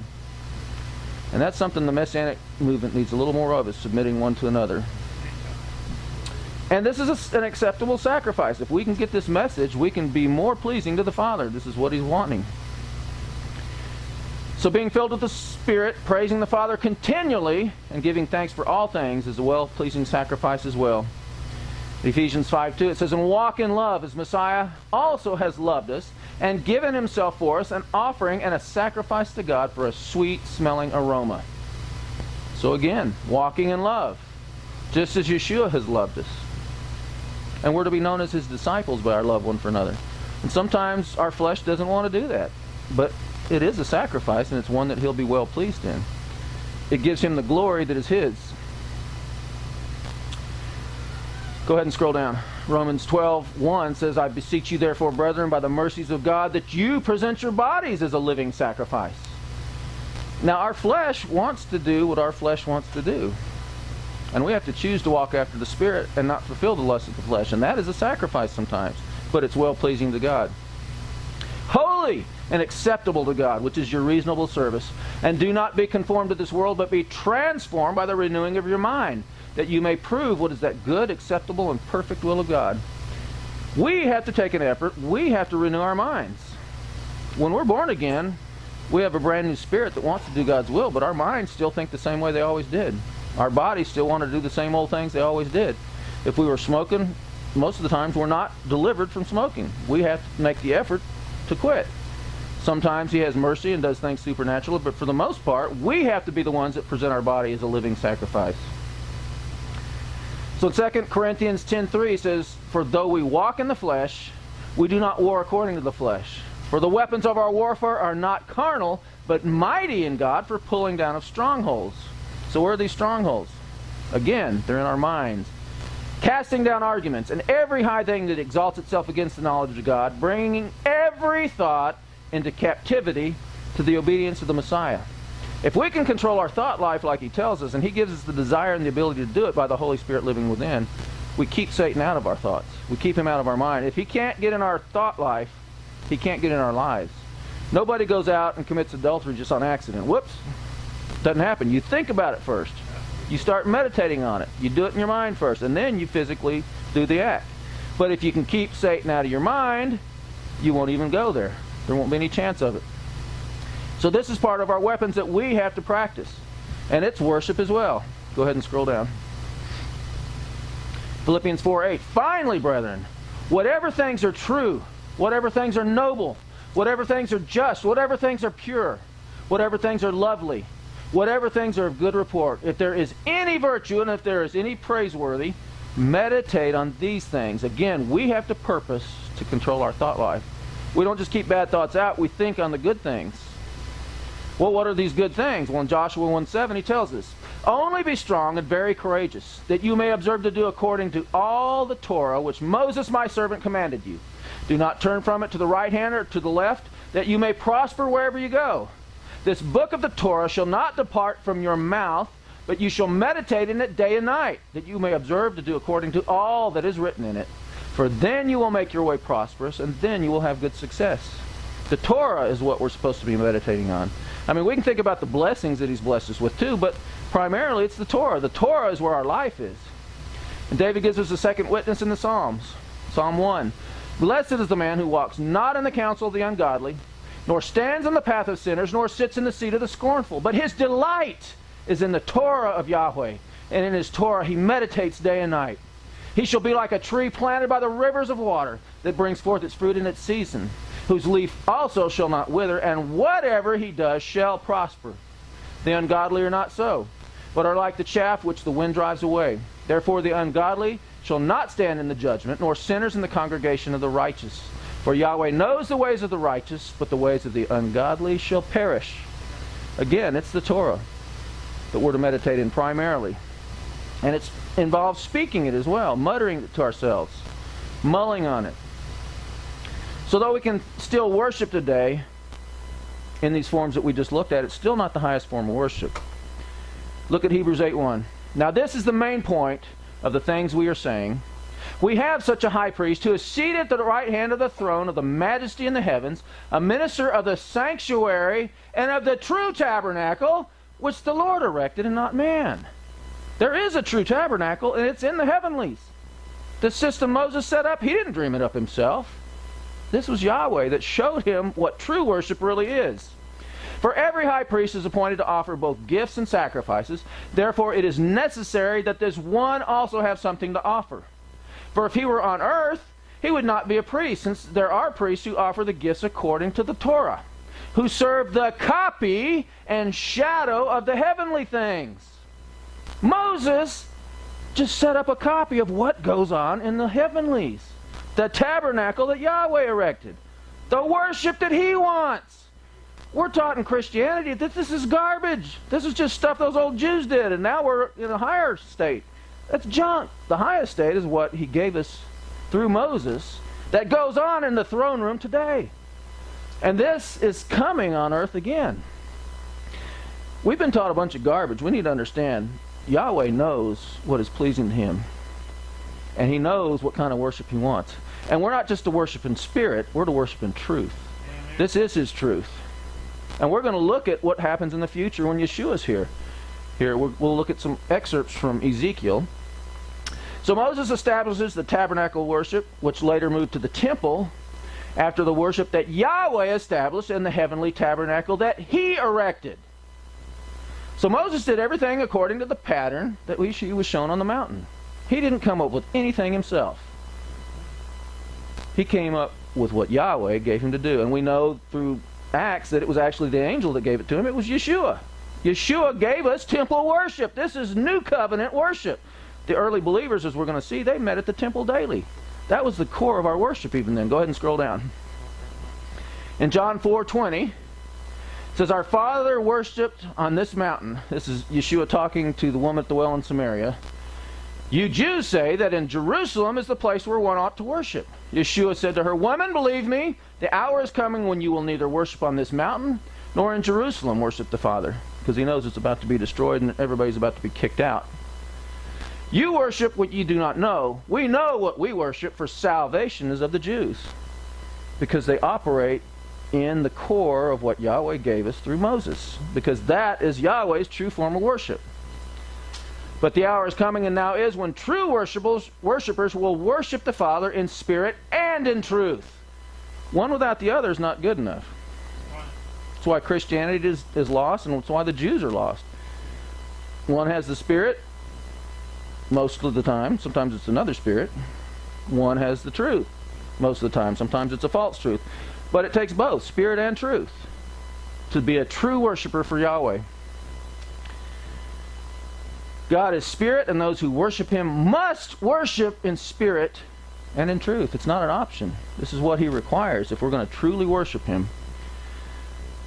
And that's something the Messianic movement needs a little more of, is submitting one to another. And this is an acceptable sacrifice. If we can get this message, we can be more pleasing to the Father. This is what he's wanting. So being filled with the Spirit, praising the Father continually, and giving thanks for all things is a well-pleasing sacrifice as well. Ephesians 5:2, it says, "And walk in love as Messiah also has loved us and given himself for us, an offering and a sacrifice to God for a sweet-smelling aroma." So again, walking in love, just as Yeshua has loved us. And we're to be known as his disciples by our love one for another. And sometimes our flesh doesn't want to do that. But it is a sacrifice, and it's one that he'll be well pleased in. It gives him the glory that is his. Go ahead and scroll down. Romans 12:1 says, "I beseech you therefore, brethren, by the mercies of God, that you present your bodies as a living sacrifice." Now our flesh wants to do what our flesh wants to do. And we have to choose to walk after the Spirit and not fulfill the lust of the flesh. And that is a sacrifice sometimes, but it's well-pleasing to God. "Holy and acceptable to God, which is your reasonable service. And do not be conformed to this world, but be transformed by the renewing of your mind, that you may prove what is that good, acceptable, and perfect will of God." We have to take an effort. We have to renew our minds. When we're born again, we have a brand new spirit that wants to do God's will, but our minds still think the same way they always did. Our bodies still want to do the same old things they always did. If we were smoking, most of the times we're not delivered from smoking. We have to make the effort to quit. Sometimes he has mercy and does things supernatural, but for the most part, we have to be the ones that present our body as a living sacrifice. So in 2 Corinthians 10:3 says, "For though we walk in the flesh, we do not war according to the flesh. For the weapons of our warfare are not carnal, but mighty in God for pulling down of strongholds." So where are these strongholds? Again, they're in our minds. "Casting down arguments and every high thing that exalts itself against the knowledge of God, bringing every thought into captivity to the obedience of the Messiah." If we can control our thought life like he tells us, and he gives us the desire and the ability to do it by the Holy Spirit living within, we keep Satan out of our thoughts. We keep him out of our mind. If he can't get in our thought life, he can't get in our lives. Nobody goes out and commits adultery just on accident. Whoops. Doesn't happen. You think about it first. You start meditating on it. You do it in your mind first, and then you physically do the act. But if you can keep Satan out of your mind, you won't even go there. There won't be any chance of it. So this is part of our weapons that we have to practice. And it's worship as well. Go ahead and scroll down. Philippians 4:8. "Finally, brethren, whatever things are true, whatever things are noble, whatever things are just, whatever things are pure, whatever things are lovely, whatever things are of good report, if there is any virtue and if there is any praiseworthy, meditate on these things." Again, we have to purpose to control our thought life. We don't just keep bad thoughts out, we think on the good things. Well, what are these good things? Well, in Joshua 1:7, he tells us, "Only be strong and very courageous, that you may observe to do according to all the Torah which Moses my servant commanded you. Do not turn from it to the right hand or to the left, that you may prosper wherever you go. This book of the Torah shall not depart from your mouth, but you shall meditate in it day and night, that you may observe to do according to all that is written in it. For then you will make your way prosperous, and then you will have good success." The Torah is what we're supposed to be meditating on. I mean, we can think about the blessings that he's blessed us with too, but primarily it's the Torah. The Torah is where our life is. And David gives us a second witness in the Psalms. Psalm 1. Blessed is the man who walks not in the counsel of the ungodly, nor stands in the path of sinners, nor sits in the seat of the scornful. But his delight is in the Torah of Yahweh, and in his Torah he meditates day and night. He shall be like a tree planted by the rivers of water, that brings forth its fruit in its season, whose leaf also shall not wither, and whatever he does shall prosper. The ungodly are not so, but are like the chaff which the wind drives away. Therefore the ungodly shall not stand in the judgment, nor sinners in the congregation of the righteous. For Yahweh knows the ways of the righteous, but the ways of the ungodly shall perish. Again, it's the Torah that we're to meditate in primarily. And it involves speaking it as well, muttering it to ourselves, mulling on it. So though we can still worship today in these forms that we just looked at, it's still not the highest form of worship. Look at Hebrews 8:1. Now this is the main point of the things we are saying. We have such a high priest who is seated at the right hand of the throne of the majesty in the heavens, a minister of the sanctuary and of the true tabernacle, which the Lord erected and not man. There is a true tabernacle, and it's in the heavenlies. The system Moses set up, he didn't dream it up himself. This was Yahweh that showed him what true worship really is. For every high priest is appointed to offer both gifts and sacrifices. Therefore it is necessary that this one also have something to offer. For if he were on earth, he would not be a priest, since there are priests who offer the gifts according to the Torah, who serve the copy and shadow of the heavenly things. Moses just set up a copy of what goes on in the heavenlies. The tabernacle that Yahweh erected. The worship that he wants. We're taught in Christianity that this is garbage. This is just stuff those old Jews did, and now we're in a higher state. That's junk. The highest state is what he gave us through Moses that goes on in the throne room today. And this is coming on earth again. We've been taught a bunch of garbage. We need to understand Yahweh knows what is pleasing to him. And he knows what kind of worship he wants. And we're not just to worship in spirit, we're to worship in truth. Amen. This is his truth. And we're going to look at what happens in the future when Yeshua's here. Here, we'll look at some excerpts from Ezekiel. So Moses establishes the tabernacle worship, which later moved to the temple, after the worship that Yahweh established in the heavenly tabernacle that he erected. So Moses did everything according to the pattern that he was shown on the mountain. He didn't come up with anything himself. He came up with what Yahweh gave him to do. And we know through Acts that it was actually the angel that gave it to him. It was Yeshua. Yeshua gave us temple worship. This is new covenant worship. The early believers, as we're going to see, they met at the temple daily. That was the core of our worship even then. Go ahead and scroll down. In John 4:20, it says, our Father worshipped on this mountain. This is Yeshua talking to the woman at the well in Samaria. You Jews say that in Jerusalem is the place where one ought to worship. Yeshua said to her, woman, believe me, the hour is coming when you will neither worship on this mountain nor in Jerusalem worship the Father. Because he knows it's about to be destroyed and everybody's about to be kicked out. You worship what you do not know. We know what we worship, for salvation is of the Jews. Because they operate in the core of what Yahweh gave us through Moses. Because that is Yahweh's true form of worship. But the hour is coming and now is when true worshipers will worship the Father in spirit and in truth. One without the other is not good enough. That's why Christianity is lost, and that's why the Jews are lost. One has the Spirit most of the time. Sometimes it's another spirit. One has the truth most of the time. Sometimes it's a false truth. But it takes both, spirit and truth, to be a true worshiper for Yahweh. God is spirit, and those who worship him must worship in spirit and in truth. It's not an option. This is what he requires if we're going to truly worship him.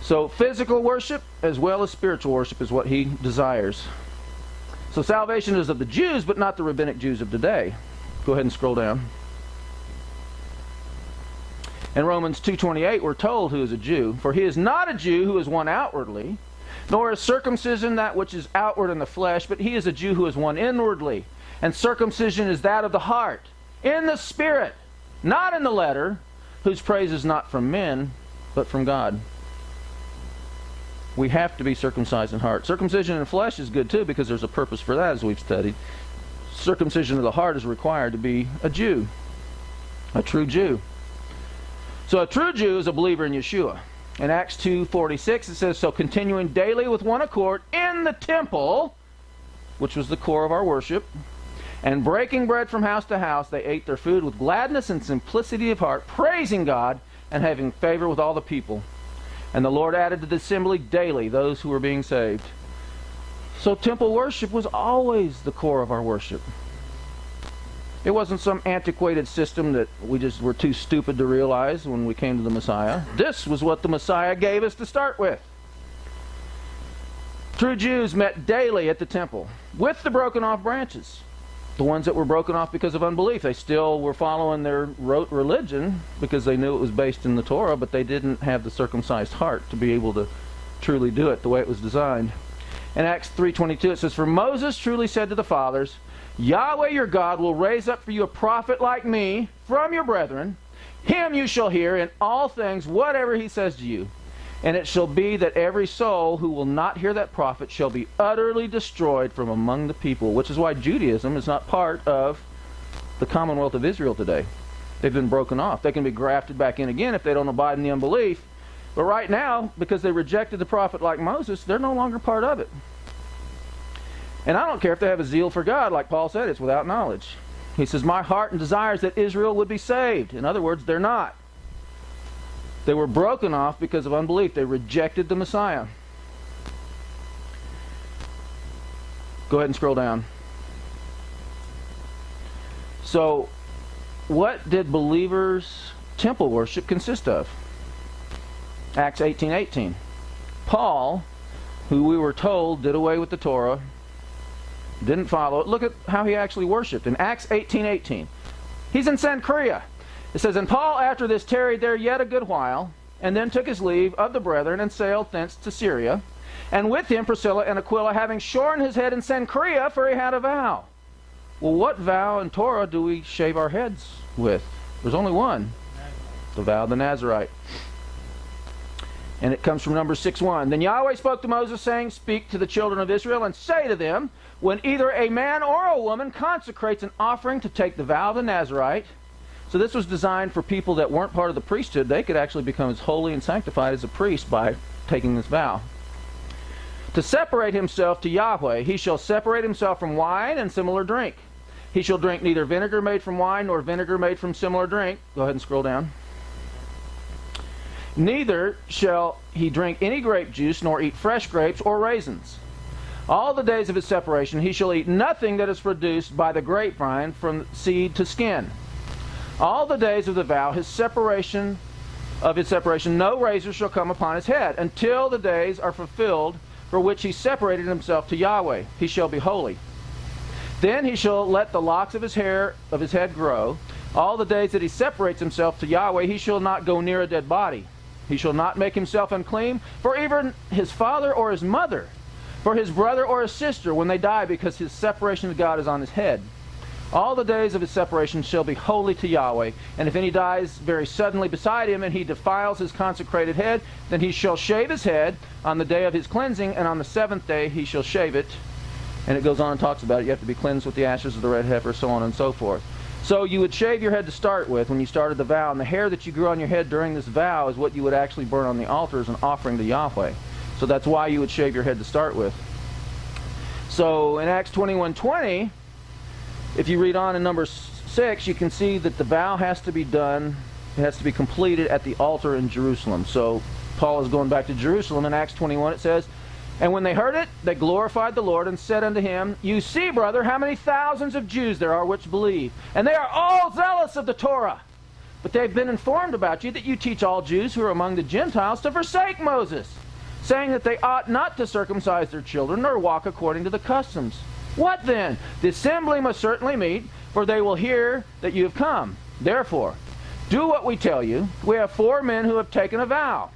So physical worship as well as spiritual worship is what he desires. So salvation is of the Jews, but not the rabbinic Jews of today. Go ahead and scroll down. In Romans 2:28, we're told who is a Jew. For he is not a Jew who is one outwardly, nor is circumcision that which is outward in the flesh, but he is a Jew who is one inwardly. And circumcision is that of the heart, in the spirit, not in the letter, whose praise is not from men, but from God. We have to be circumcised in heart. Circumcision in flesh is good too, because there's a purpose for that, as we've studied. circumcision of the heart is required to be a Jew, a true Jew. So a true Jew is a believer in Yeshua. In Acts 2:46 it says, so continuing daily with one accord in the temple, which was the core of our worship, and breaking bread from house to house, they ate their food with gladness and simplicity of heart, praising God and having favor with all the people. And the Lord added to the assembly daily those who were being saved. So temple worship was always the core of our worship. It wasn't some antiquated system that we just were too stupid to realize when we came to the Messiah. This was what the Messiah gave us to start with. True Jews met daily at the temple with the broken off branches. The ones that were broken off because of unbelief. They still were following their rote religion because they knew it was based in the Torah, but they didn't have the circumcised heart to be able to truly do it the way it was designed. In Acts 3:22 it says, for Moses truly said to the fathers, Yahweh your God will raise up for you a prophet like me from your brethren. Him you shall hear in all things whatever he says to you. And it shall be that every soul who will not hear that prophet shall be utterly destroyed from among the people, which is why Judaism is not part of the Commonwealth of Israel today. They've been broken off. They can be grafted back in again if they don't abide in the unbelief. But right now, because they rejected the prophet like Moses, they're no longer part of it. And I don't care if they have a zeal for God, like Paul said, it's without knowledge. He says, my heart and desire is that Israel would be saved. In other words, they're not. They were broken off because of unbelief. They rejected the Messiah. Go ahead and scroll down. So, what did believers' temple worship consist of? Acts 18:18. Paul, who we were told did away with the Torah, didn't follow it. Look at how he actually worshipped. In Acts 18:18, he's in Cenchrea. It says, and Paul after this tarried there yet a good while, and then took his leave of the brethren, and sailed thence to Syria. And with him Priscilla and Aquila, having shorn his head in Cenchrea, for he had a vow. Well, what vow in Torah do we shave our heads with? There's only one. The vow of the Nazarite. And it comes from Numbers 6:1. Then Yahweh spoke to Moses, saying, speak to the children of Israel, and say to them, when either a man or a woman consecrates an offering to take the vow of the Nazarite. So this was designed for people that weren't part of the priesthood. They could actually become as holy and sanctified as a priest by taking this vow. To separate himself to Yahweh, he shall separate himself from wine and similar drink. He shall drink neither vinegar made from wine nor vinegar made from similar drink. Go ahead and scroll down. Neither shall he drink any grape juice nor eat fresh grapes or raisins. All the days of his separation he shall eat nothing that is produced by the grapevine from seed to skin. All the days of the vow, his separation, no razor shall come upon his head, until the days are fulfilled for which he separated himself to Yahweh. He shall be holy. Then he shall let the locks of his head grow. All the days that he separates himself to Yahweh, he shall not go near a dead body. He shall not make himself unclean for even his father or his mother, for his brother or his sister when they die, because his separation to God is on his head. All the days of his separation shall be holy to Yahweh. And if any dies very suddenly beside him, and he defiles his consecrated head, then he shall shave his head on the day of his cleansing, and on the seventh day he shall shave it. And it goes on and talks about it. You have to be cleansed with the ashes of the red heifer, so on and so forth. So you would shave your head to start with when you started the vow, and the hair that you grew on your head during this vow is what you would actually burn on the altar as an offering to Yahweh. So that's why you would shave your head to start with. So in Acts 21:20, if you read on in Numbers 6, you can see that the vow has to be done, it has to be completed at the altar in Jerusalem. So Paul is going back to Jerusalem. In Acts 21 it says, and when they heard it, they glorified the Lord and said unto him, you see, brother, how many thousands of Jews there are which believe, and they are all zealous of the Torah. But they've been informed about you that you teach all Jews who are among the Gentiles to forsake Moses, saying that they ought not to circumcise their children nor walk according to the customs. What then? The assembly must certainly meet, for they will hear that you have come. Therefore, do what we tell you. We have 4 men who have taken a vow.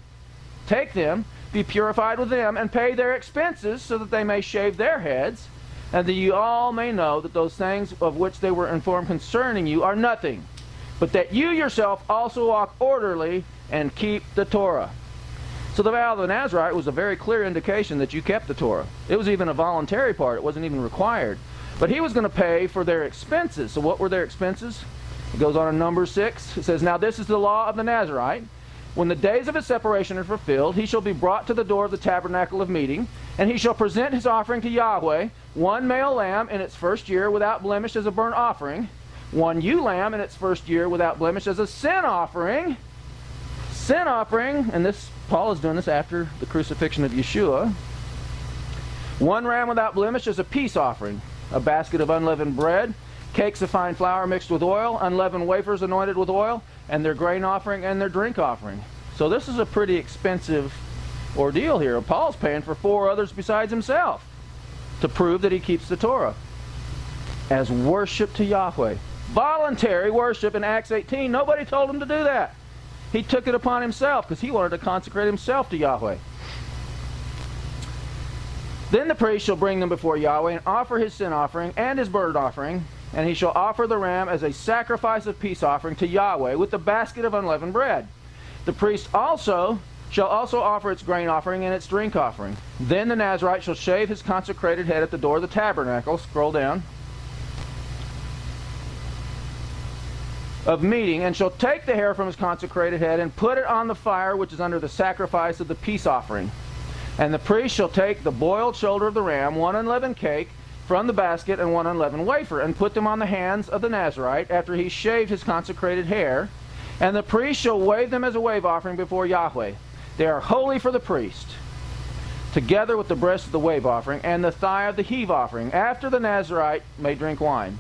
Take them, be purified with them, and pay their expenses, so that they may shave their heads, and that you all may know that those things of which they were informed concerning you are nothing, but that you yourself also walk orderly and keep the Torah. So the vow of the Nazarite was a very clear indication that you kept the Torah. It was even a voluntary part. It wasn't even required. But he was going to pay for their expenses. So what were their expenses? It goes on in Numbers 6. It says, "Now this is the law of the Nazarite. When the days of his separation are fulfilled, he shall be brought to the door of the tabernacle of meeting, and he shall present his offering to Yahweh, one male lamb in its first year without blemish as a burnt offering, one ewe lamb in its first year without blemish as a sin offering." Sin offering, and this Paul is doing this after the crucifixion of Yeshua. "One ram without blemish as a peace offering, a basket of unleavened bread, cakes of fine flour mixed with oil, unleavened wafers anointed with oil, and their grain offering and their drink offering." So this is a pretty expensive ordeal here. Paul's paying for 4 others besides himself to prove that he keeps the Torah as worship to Yahweh. Voluntary worship in Acts 18. Nobody told him to do that. He took it upon himself because he wanted to consecrate himself to Yahweh. "Then the priest shall bring them before Yahweh and offer his sin offering and his burnt offering, and he shall offer the ram as a sacrifice of peace offering to Yahweh with the basket of unleavened bread. The priest shall also offer its grain offering and its drink offering. Then the Nazarite shall shave his consecrated head at the door of the tabernacle," scroll down, "of meeting, and shall take the hair from his consecrated head and put it on the fire which is under the sacrifice of the peace offering. And the priest shall take the boiled shoulder of the ram, 1 unleavened cake from the basket, and 1 unleavened wafer, and put them on the hands of the Nazarite after he shaved his consecrated hair. And the priest shall wave them as a wave offering before Yahweh. They are holy for the priest, together with the breast of the wave offering and the thigh of the heave offering, after the Nazarite may drink wine.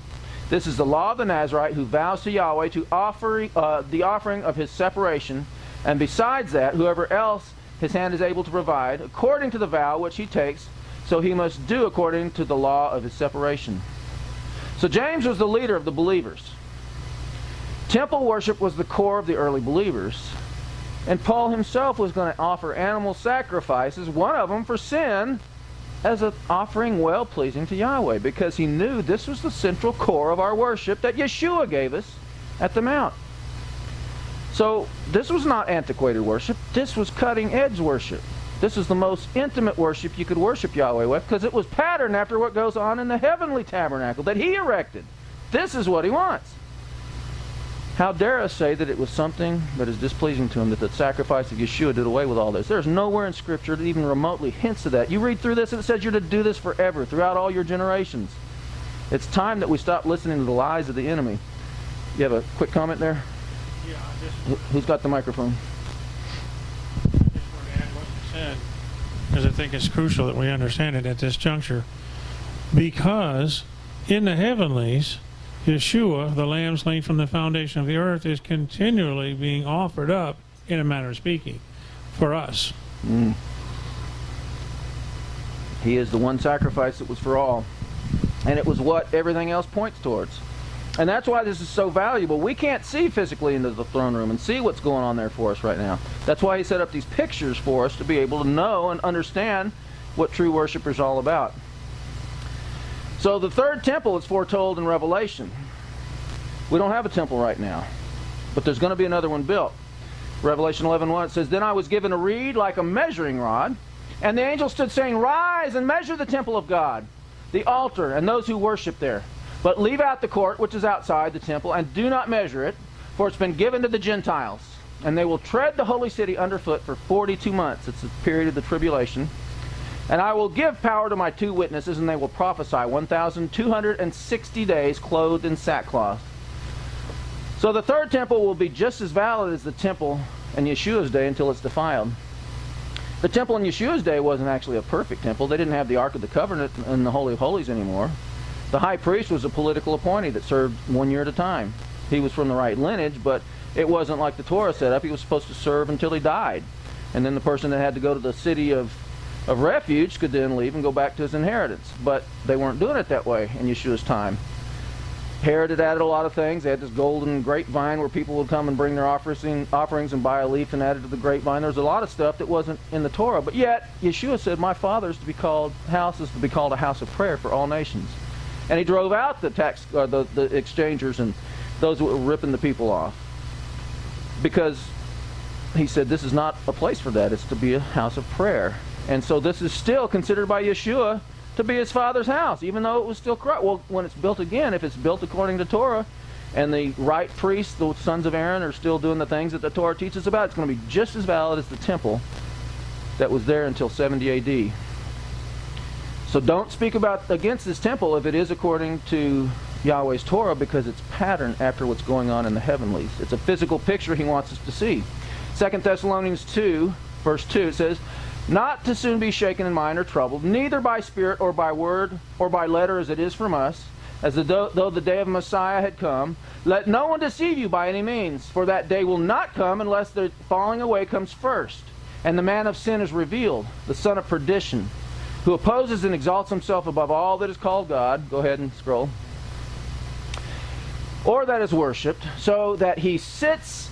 This is the law of the Nazarite who vows to Yahweh to offer the offering of his separation, and besides that, whoever else his hand is able to provide, according to the vow which he takes, so he must do according to the law of his separation." So James was the leader of the believers. Temple worship was the core of the early believers. And Paul himself was going to offer animal sacrifices, one of them for sin, as an offering well-pleasing to Yahweh, because he knew this was the central core of our worship that Yeshua gave us at the Mount. So this was not antiquated worship. This was cutting-edge worship. This is the most intimate worship you could worship Yahweh with, because it was patterned after what goes on in the heavenly tabernacle that he erected. This is what he wants. How dare us say that it was something that is displeasing to him, that the sacrifice of Yeshua did away with all this? There's nowhere in Scripture that even remotely hints of that. You read through this and it says you're to do this forever, throughout all your generations. It's time that we stop listening to the lies of the enemy. You have a quick comment there? Yeah, Who's got the microphone? I just want to add what you said, because I think it's crucial that we understand it at this juncture. Because in the heavenlies, Yeshua, the lamb slain from the foundation of the earth, is continually being offered up, in a manner of speaking, for us. He is the one sacrifice that was for all. And it was what everything else points towards. And that's why this is so valuable. We can't see physically into the throne room and see what's going on there for us right now. That's why he set up these pictures for us to be able to know and understand what true worship is all about. So the third temple is foretold in Revelation. We don't have a temple right now, but there's going to be another one built. Revelation 11:1, it says, "Then I was given a reed like a measuring rod, and the angel stood saying, 'Rise and measure the temple of God, the altar, and those who worship there. But leave out the court which is outside the temple, and do not measure it, for it's been given to the Gentiles. And they will tread the holy city underfoot for 42 months. It's the period of the tribulation. And I will give power to my 2 witnesses, and they will prophesy 1,260 days clothed in sackcloth.'" So the third temple will be just as valid as the temple in Yeshua's day until it's defiled. The temple in Yeshua's day wasn't actually a perfect temple. They didn't have the Ark of the Covenant and the Holy of Holies anymore. The high priest was a political appointee that served 1 year at a time. He was from the right lineage, but it wasn't like the Torah set up. He was supposed to serve until he died. And then the person that had to go to the city of refuge could then leave and go back to his inheritance. But they weren't doing it that way in Yeshua's time. Herod had added a lot of things. They had this golden grapevine where people would come and bring their offerings and buy a leaf and add it to the grapevine. There was a lot of stuff that wasn't in the Torah. But yet, Yeshua said, "My Father's to be called house is to be called a house of prayer for all nations." And he drove out the the exchangers and those who were ripping the people off. Because he said this is not a place for that. It's to be a house of prayer. And so this is still considered by Yeshua to be his father's house, even though it was still corrupt. Well, when it's built again, if it's built according to Torah, and the right priests, the sons of Aaron, are still doing the things that the Torah teaches about, it's going to be just as valid as the temple that was there until 70 A.D. So don't speak against this temple if it is according to Yahweh's Torah, because it's patterned after what's going on in the heavenlies. It's a physical picture he wants us to see. 2 Thessalonians 2, verse 2, it says, not to soon be shaken in mind or troubled, neither by spirit or by word or by letter as it is from us, as though the day of Messiah had come. Let no one deceive you by any means, for that day will not come unless the falling away comes first, and the man of sin is revealed, the son of perdition, who opposes and exalts himself above all that is called God. Go ahead and scroll. Or that is worshipped, so that he sits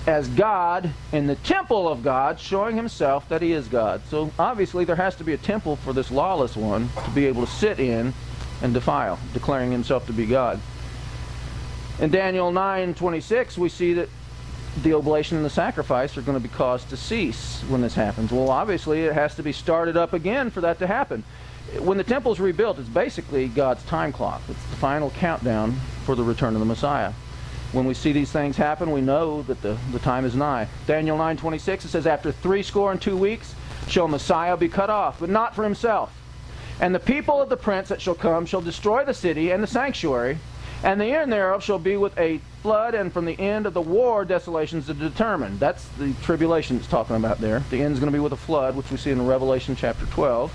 as God in the temple of God, showing himself that he is God. So obviously there has to be a temple for this lawless one to be able to sit in and defile, declaring himself to be God. In Daniel 9:26, we see that the oblation and the sacrifice are going to be caused to cease when this happens. Well, obviously it has to be started up again for that to happen. When the temple is rebuilt, it's basically God's time clock. It's the final countdown for the return of the Messiah. When we see these things happen, we know that the time is nigh. Daniel 9:26, it says, after 62 weeks shall Messiah be cut off, but not for himself. And the people of the prince that shall come shall destroy the city and the sanctuary, and the end thereof shall be with a flood, and from the end of the war desolations are determined. That's the tribulation it's talking about there. The end's going to be with a flood, which we see in Revelation chapter 12.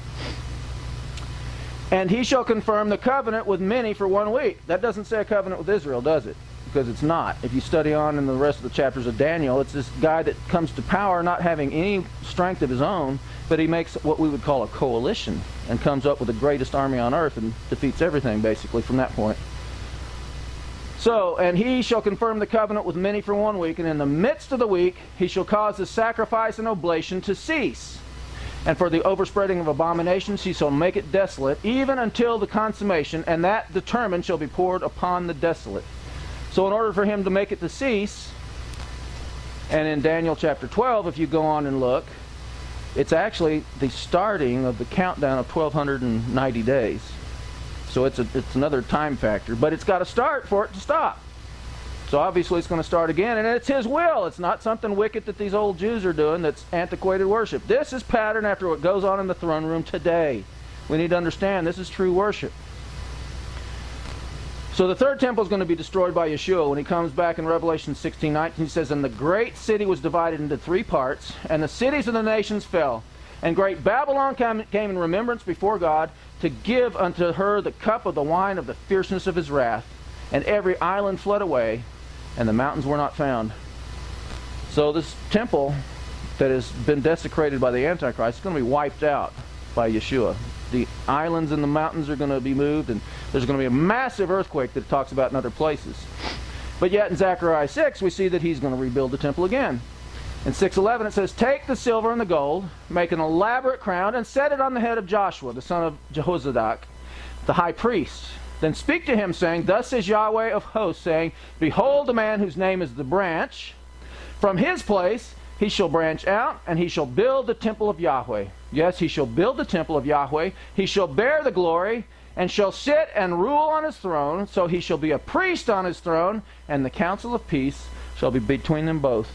And he shall confirm the covenant with many for 1 week. That doesn't say a covenant with Israel, does it? Because it's not. If you study on in the rest of the chapters of Daniel, it's this guy that comes to power not having any strength of his own, but he makes what we would call a coalition and comes up with the greatest army on earth and defeats everything basically from that point. So, and he shall confirm the covenant with many for 1 week, and in the midst of the week he shall cause the sacrifice and oblation to cease. And for the overspreading of abominations he shall make it desolate, even until the consummation, and that determined shall be poured upon the desolate. So in order for him to make it to cease, and in Daniel chapter 12, if you go on and look, it's actually the starting of the countdown of 1,290 days. So it's another time factor, but it's got to start for it to stop. So obviously it's going to start again, and it's his will. It's not something wicked that these old Jews are doing that's antiquated worship. This is patterned after what goes on in the throne room today. We need to understand this is true worship. So the third temple is going to be destroyed by Yeshua. When he comes back in Revelation 16:19, he says, and the great city was divided into 3 parts, and the cities of the nations fell. And great Babylon came in remembrance before God, to give unto her the cup of the wine of the fierceness of his wrath. And every island fled away, and the mountains were not found. So this temple that has been desecrated by the Antichrist is going to be wiped out by Yeshua. The islands and the mountains are going to be moved, and there's going to be a massive earthquake that it talks about in other places. But yet in Zechariah 6, we see that he's going to rebuild the temple again. In 6:11 it says, take the silver and the gold, make an elaborate crown, and set it on the head of Joshua, the son of Jehozadak, the high priest. Then speak to him, saying, thus says Yahweh of hosts, saying, behold the man whose name is the branch. From his place he shall branch out, and he shall build the temple of Yahweh. Yes, he shall build the temple of Yahweh. He shall bear the glory, and shall sit and rule on his throne. So he shall be a priest on his throne, and the counsel of peace shall be between them both.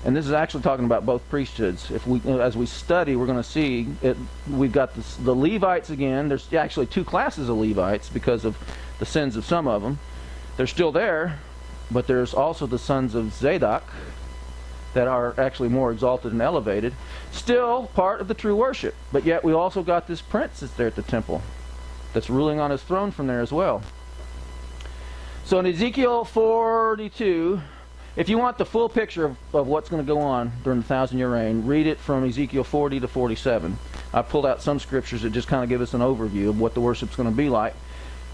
And this is actually talking about both priesthoods. As we study, we're going to see it. We've got the Levites again. There's actually 2 classes of Levites because of the sins of some of them. They're still there, but there's also the sons of Zadok that are actually more exalted and elevated, still part of the true worship. But yet we also got this prince that's there at the temple that's ruling on his throne from there as well. So in Ezekiel 42, if you want the full picture of what's going to go on during the 1,000-year reign, read it from Ezekiel 40 to 47. I pulled out some scriptures that just kind of give us an overview of what the worship's going to be like.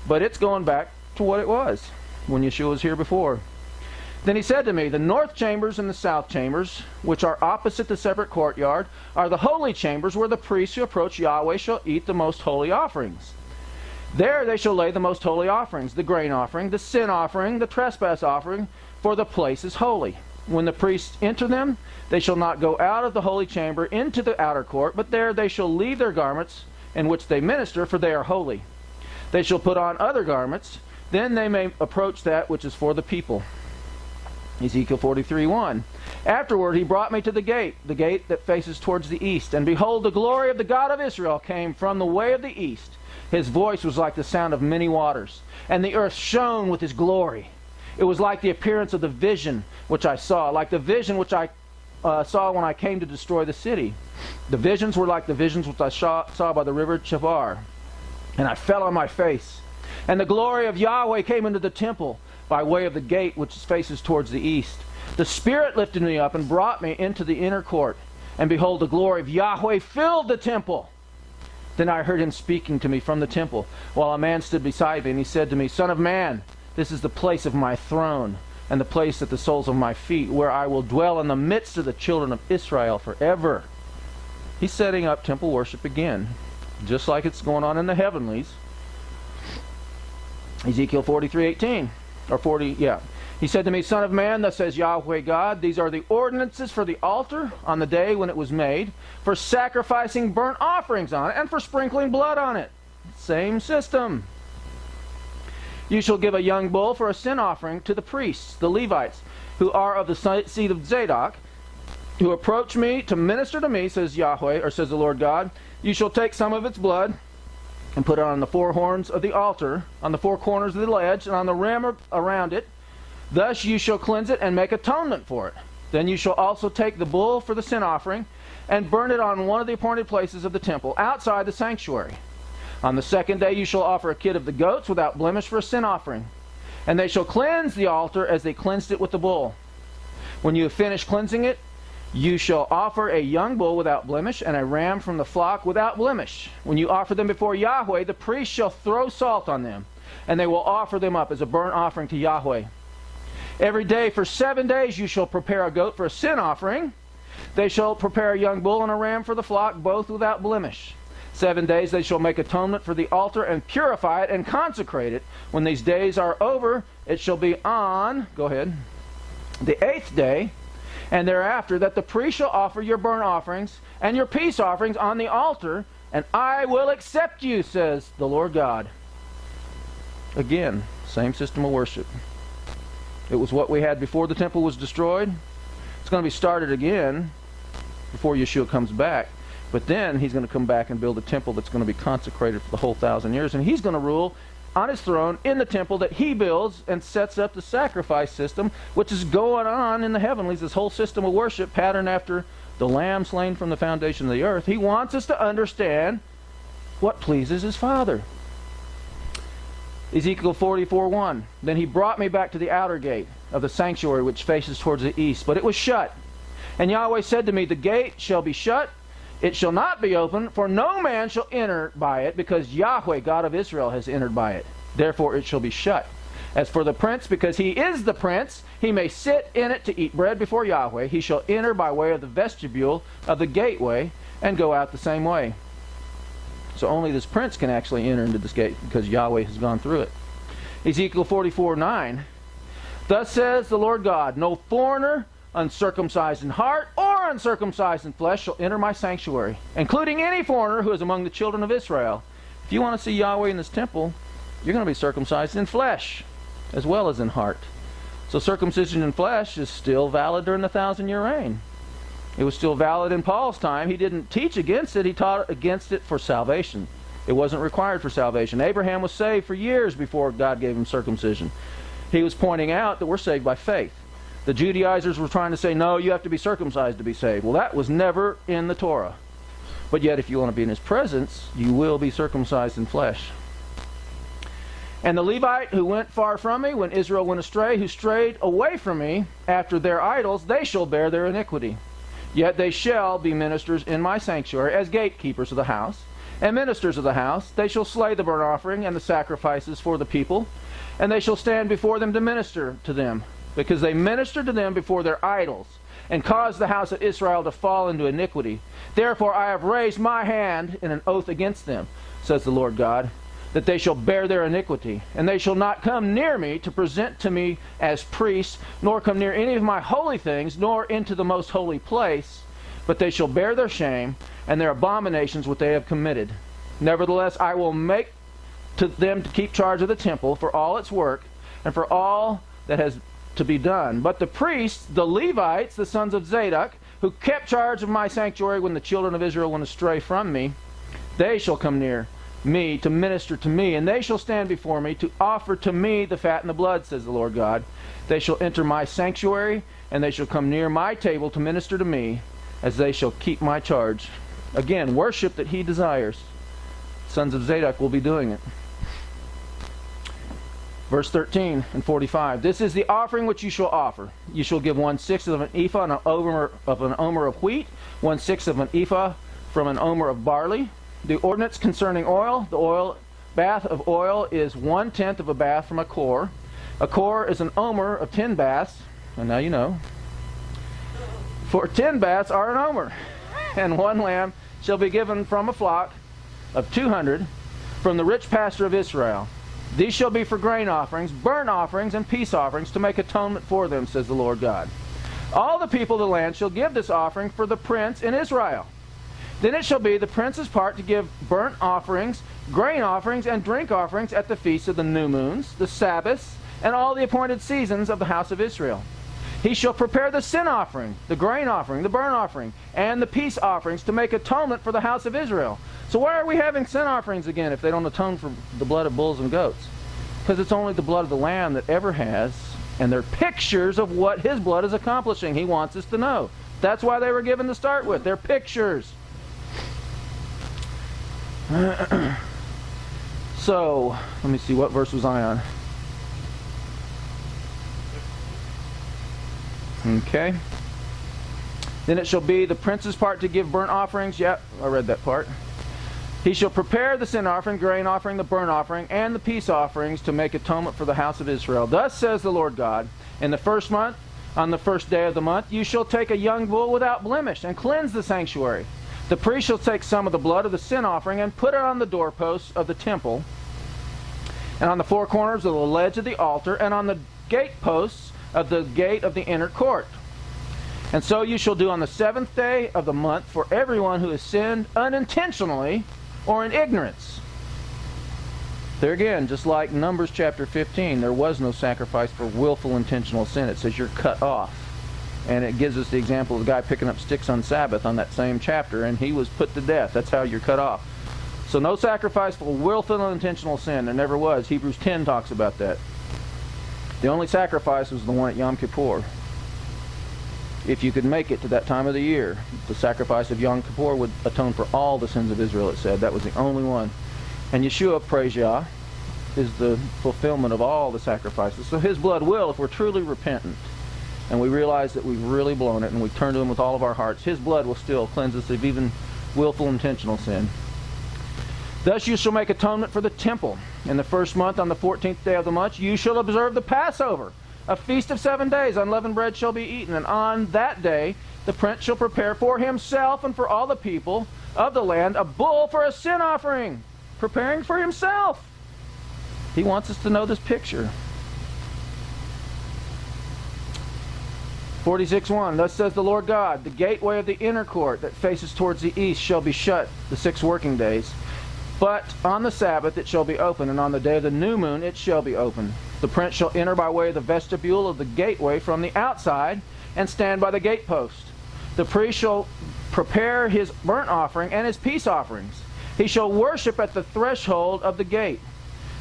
But it's going back to what it was when Yeshua was here before. Then he said to me, the north chambers and the south chambers, which are opposite the separate courtyard, are the holy chambers where the priests who approach Yahweh shall eat the most holy offerings. There they shall lay the most holy offerings, the grain offering, the sin offering, the trespass offering, for the place is holy. When the priests enter them, they shall not go out of the holy chamber into the outer court, but there they shall leave their garments in which they minister, for they are holy. They shall put on other garments, then they may approach that which is for the people. Ezekiel 43:1. Afterward he brought me to the gate that faces towards the east. And behold, the glory of the God of Israel came from the way of the east. His voice was like the sound of many waters, and the earth shone with his glory. It was like the appearance of the vision which I saw, like the vision which I saw when I came to destroy the city. The visions were like the visions which I saw by the river Chebar. And I fell on my face. And the glory of Yahweh came into the temple by way of the gate which faces towards the east. The Spirit lifted me up and brought me into the inner court. And behold, the glory of Yahweh filled the temple. Then I heard him speaking to me from the temple, while a man stood beside me, and he said to me, Son of man, this is the place of my throne, and the place at the soles of my feet, where I will dwell in the midst of the children of Israel forever. He's setting up temple worship again, just like it's going on in the heavenlies. Ezekiel 43:18, or 40, yeah. He said to me, Son of man, thus says Yahweh God, these are the ordinances for the altar on the day when it was made, for sacrificing burnt offerings on it, and for sprinkling blood on it. Same system. You shall give a young bull for a sin offering to the priests, the Levites, who are of the seed of Zadok, who approach me to minister to me, says Yahweh, or says the Lord God. You shall take some of its blood and put it on the four horns of the altar, on the four corners of the ledge, and on the rim around it. Thus you shall cleanse it and make atonement for it. Then you shall also take the bull for the sin offering and burn it on one of the appointed places of the temple, outside the sanctuary. On the second day you shall offer a kid of the goats without blemish for a sin offering. And they shall cleanse the altar as they cleansed it with the bull. When you have finished cleansing it, you shall offer a young bull without blemish and a ram from the flock without blemish. When you offer them before Yahweh, the priest shall throw salt on them, and they will offer them up as a burnt offering to Yahweh. Every day for 7 days you shall prepare a goat for a sin offering. They shall prepare a young bull and a ram for the flock, both without blemish. 7 days they shall make atonement for the altar and purify it and consecrate it. When these days are over, it shall be on, go ahead, the 8th day, and thereafter that the priest shall offer your burnt offerings and your peace offerings on the altar, and I will accept you, says the Lord God. Again, same system of worship. It was what we had before the temple was destroyed. It's going to be started again before Yeshua comes back. But then he's going to come back and build a temple that's going to be consecrated for the whole 1,000 years. And he's going to rule on his throne in the temple that he builds and sets up the sacrifice system, which is going on in the heavenlies, this whole system of worship patterned after the Lamb slain from the foundation of the earth. He wants us to understand what pleases his Father. Ezekiel 44:1. Then he brought me back to the outer gate of the sanctuary which faces towards the east, but it was shut. And Yahweh said to me, the gate shall be shut, it shall not be open, for no man shall enter by it, because Yahweh, God of Israel, has entered by it. Therefore it shall be shut. As for the prince, because he is the prince, he may sit in it to eat bread before Yahweh. He shall enter by way of the vestibule of the gateway and go out the same way. So only this prince can actually enter into this gate because Yahweh has gone through it. Ezekiel 44:9. Thus says the Lord God, no foreigner, uncircumcised in heart or uncircumcised in flesh, shall enter my sanctuary, including any foreigner who is among the children of Israel. If you want to see Yahweh in this temple, you're going to be circumcised in flesh as well as in heart. So circumcision in flesh is still valid during the 1,000-year reign. It was still valid in Paul's time. He didn't teach against it. He taught against it for salvation. It wasn't required for salvation. Abraham was saved for years before God gave him circumcision. He was pointing out that we're saved by faith. The Judaizers were trying to say, no, you have to be circumcised to be saved. Well, that was never in the Torah. But yet, if you want to be in his presence, you will be circumcised in flesh. And the Levite who went far from me, when Israel went astray, who strayed away from me after their idols, they shall bear their iniquity. Yet they shall be ministers in my sanctuary as gatekeepers of the house, and ministers of the house. They shall slay the burnt offering and the sacrifices for the people, and they shall stand before them to minister to them, because they ministered to them before their idols, and caused the house of Israel to fall into iniquity. Therefore I have raised my hand in an oath against them, says the Lord God, that they shall bear their iniquity, and they shall not come near me to present to me as priests, nor come near any of my holy things, nor into the most holy place, but they shall bear their shame and their abominations which they have committed. Nevertheless, I will make to them to keep charge of the temple for all its work and for all that has to be done. But the priests, the Levites, the sons of Zadok, who kept charge of my sanctuary when the children of Israel went astray from me, they shall come near me to minister to me, and they shall stand before me to offer to me the fat and the blood, says the Lord God. They shall enter my sanctuary, and they shall come near my table to minister to me, as they shall keep my charge. Again, worship that he desires. Sons of Zadok will be doing it. Verse 13 and 45. This is the offering which you shall offer. You shall give 1/6 of an ephah and an omer of wheat, 1/6 of an ephah from an omer of barley. The ordinance concerning oil, the oil bath of oil is 1/10 of a bath from a kor. A kor is an omer of 10 baths, and now you know. For 10 baths are an omer, and 1 lamb shall be given from a flock of 200 from the rich pasture of Israel. These shall be for grain offerings, burnt offerings, and peace offerings to make atonement for them, says the Lord God. All the people of the land shall give this offering for the prince in Israel. Then it shall be the prince's part to give burnt offerings, grain offerings, and drink offerings at the feasts of the new moons, the Sabbaths, and all the appointed seasons of the house of Israel. He shall prepare the sin offering, the grain offering, the burnt offering, and the peace offerings to make atonement for the house of Israel. So why are we having sin offerings again if they don't atone for the blood of bulls and goats? Because it's only the blood of the Lamb that ever has, and they're pictures of what his blood is accomplishing. He wants us to know. That's why they were given to start with. They're pictures. So, let me see, what verse was I on? Okay. Then it shall be the prince's part to give burnt offerings. Yep, I read that part. He shall prepare the sin offering, grain offering, the burnt offering, and the peace offerings to make atonement for the house of Israel. Thus says the Lord God, in the first month, on the first day of the month, you shall take a young bull without blemish and cleanse the sanctuary. The priest shall take some of the blood of the sin offering and put it on the doorposts of the temple, and on the four corners of the ledge of the altar, and on the gateposts of the gate of the inner court. And so you shall do on the 7th day of the month for everyone who has sinned unintentionally or in ignorance. There again, just like Numbers chapter 15, there was no sacrifice for willful intentional sin. It says you're cut off. And it gives us the example of the guy picking up sticks on Sabbath on that same chapter, and he was put to death. That's how you're cut off. So no sacrifice for willful and intentional sin. There never was. Hebrews 10 talks about that. The only sacrifice was the one at Yom Kippur. If you could make it to that time of the year, the sacrifice of Yom Kippur would atone for all the sins of Israel, it said. That was the only one. And Yeshua, praise Yah, is the fulfillment of all the sacrifices. So his blood will, if we're truly repentant, and we realize that we've really blown it, and we turn to him with all of our hearts, his blood will still cleanse us of even willful intentional sin. Thus you shall make atonement for the temple. In the first month, on the 14th day of the month, you shall observe the Passover. A feast of 7 days, unleavened bread shall be eaten, and on that day the prince shall prepare for himself and for all the people of the land a bull for a sin offering, preparing for himself. He wants us to know this picture. 46:1, thus says the Lord God, the gateway of the inner court that faces towards the east shall be shut the 6 working days. But on the Sabbath it shall be open, and on the day of the new moon it shall be open. The prince shall enter by way of the vestibule of the gateway from the outside, and stand by the gatepost. The priest shall prepare his burnt offering and his peace offerings. He shall worship at the threshold of the gate.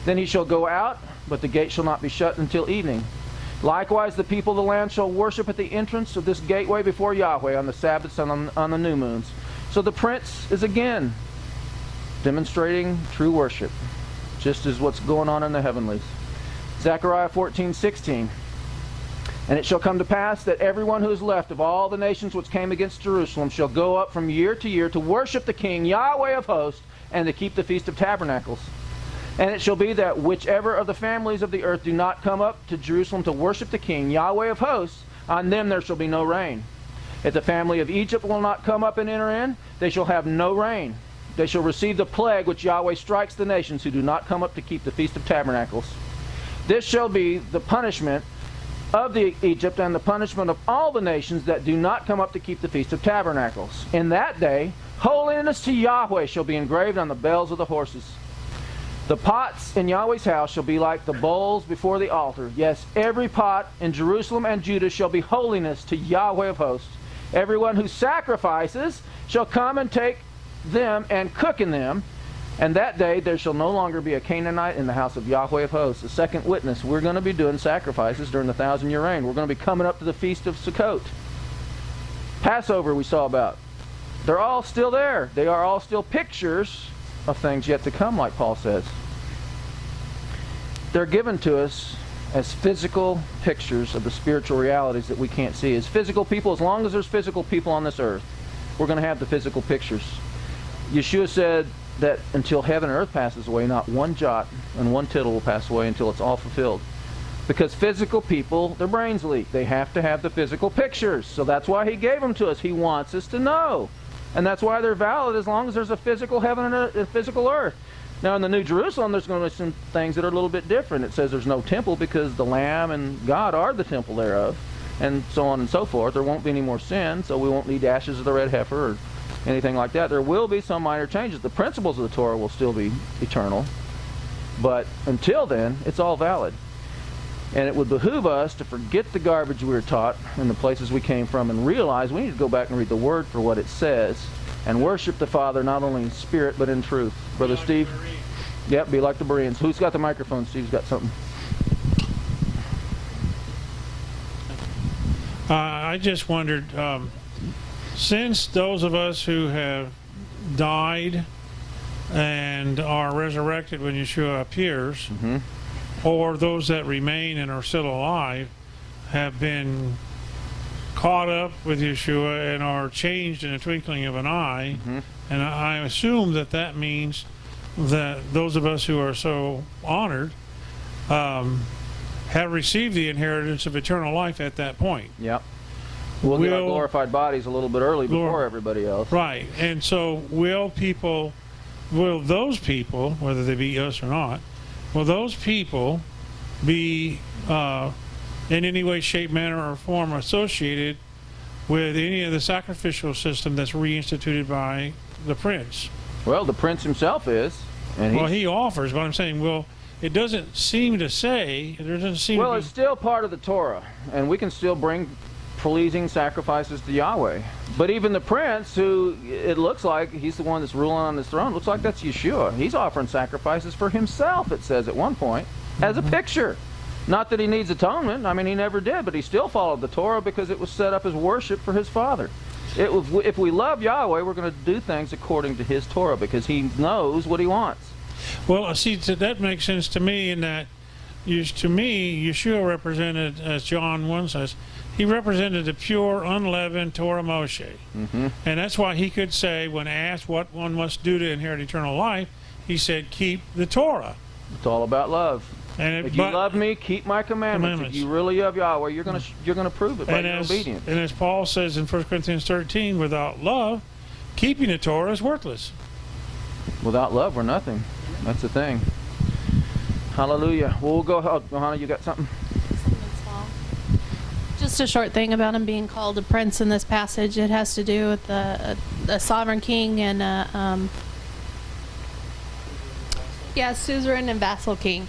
Then he shall go out, but the gate shall not be shut until evening. Likewise the people of the land shall worship at the entrance of this gateway before Yahweh on the Sabbaths and on the new moons. So the prince is again demonstrating true worship, just as what's going on in the heavenlies. Zechariah 14:16. And it shall come to pass that everyone who is left of all the nations which came against Jerusalem shall go up from year to year to worship the King, Yahweh of hosts, and to keep the Feast of Tabernacles. And it shall be that whichever of the families of the earth do not come up to Jerusalem to worship the King, Yahweh of hosts, on them there shall be no rain. If the family of Egypt will not come up and enter in, they shall have no rain. They shall receive the plague which Yahweh strikes the nations who do not come up to keep the Feast of Tabernacles. This shall be the punishment of Egypt and the punishment of all the nations that do not come up to keep the Feast of Tabernacles. In that day, Holiness to Yahweh shall be engraved on the bells of the horses. The pots in Yahweh's house shall be like the bowls before the altar. Yes, every pot in Jerusalem and Judah shall be holiness to Yahweh of hosts. Everyone who sacrifices shall come and take them and cook in them. And that day there shall no longer be a Canaanite in the house of Yahweh of hosts. The second witness, we're going to be doing sacrifices during the 1,000-year reign. We're going to be coming up to the Feast of Sukkot. Passover we saw about. They're all still there. They are all still pictures of things yet to come, like Paul says. They're given to us as physical pictures of the spiritual realities that we can't see. As physical people, as long as there's physical people on this earth, we're going to have the physical pictures. Yeshua said that until heaven and earth passes away, not one jot and one tittle will pass away until it's all fulfilled. Because physical people, their brains leak. They have to have the physical pictures. So that's why he gave them to us. He wants us to know. And that's why they're valid as long as there's a physical heaven and a physical earth. Now in the New Jerusalem, there's going to be some things that are a little bit different. It says there's no temple because the Lamb and God are the temple thereof. And so on and so forth. There won't be any more sin, so we won't need ashes of the red heifer or anything like that. There will be some minor changes. The principles of the Torah will still be eternal. But until then, it's all valid. And it would behoove us to forget the garbage we were taught and the places we came from and realize we need to go back and read the Word for what it says and worship the Father not only in spirit but in truth. Brother Steve? Yep, be like the Bereans. Who's got the microphone? Steve's got something. I just wondered, since those of us who have died and are resurrected when Yeshua appears, or those that remain and are still alive have been caught up with Yeshua and are changed in a twinkling of an eye, and I assume that that means that those of us who are so honored have received the inheritance of eternal life at that point. Yep. We'll get our glorified bodies a little bit early before everybody else. Right. And so will those people, whether they be us or not, will those people be in any way, shape, manner, or form associated with any of the sacrificial system that's reinstituted by the prince? Well, the prince himself is. And he offers, but I'm saying, well, it doesn't seem to say, there doesn't seem to be... Well, it's still part of the Torah, and we can still bring pleasing sacrifices to Yahweh. But even the prince, who it looks like he's the one that's ruling on his throne, looks like that's Yeshua. He's offering sacrifices for himself, it says at one point, as a picture. Not that he needs atonement. I mean, he never did, but he still followed the Torah because it was set up as worship for his Father. If we love Yahweh, we're going to do things according to his Torah because he knows what he wants. Well, see, that makes sense to me in that, to me, Yeshua represented, as John 1 says, he represented the pure, unleavened Torah Moshe. And that's why he could say, when asked what one must do to inherit eternal life, he said, keep the Torah. It's all about love. And if you love me, keep my commandments. If you really love Yahweh, you're going to prove it by your obedience. And as Paul says in 1 Corinthians 13, without love, keeping the Torah is worthless. Without love, we're nothing. That's the thing. Hallelujah. Well, we'll go. Johanna, you got something? Just a short thing about him being called a prince in this passage. It has to do with the sovereign king and suzerain and vassal king.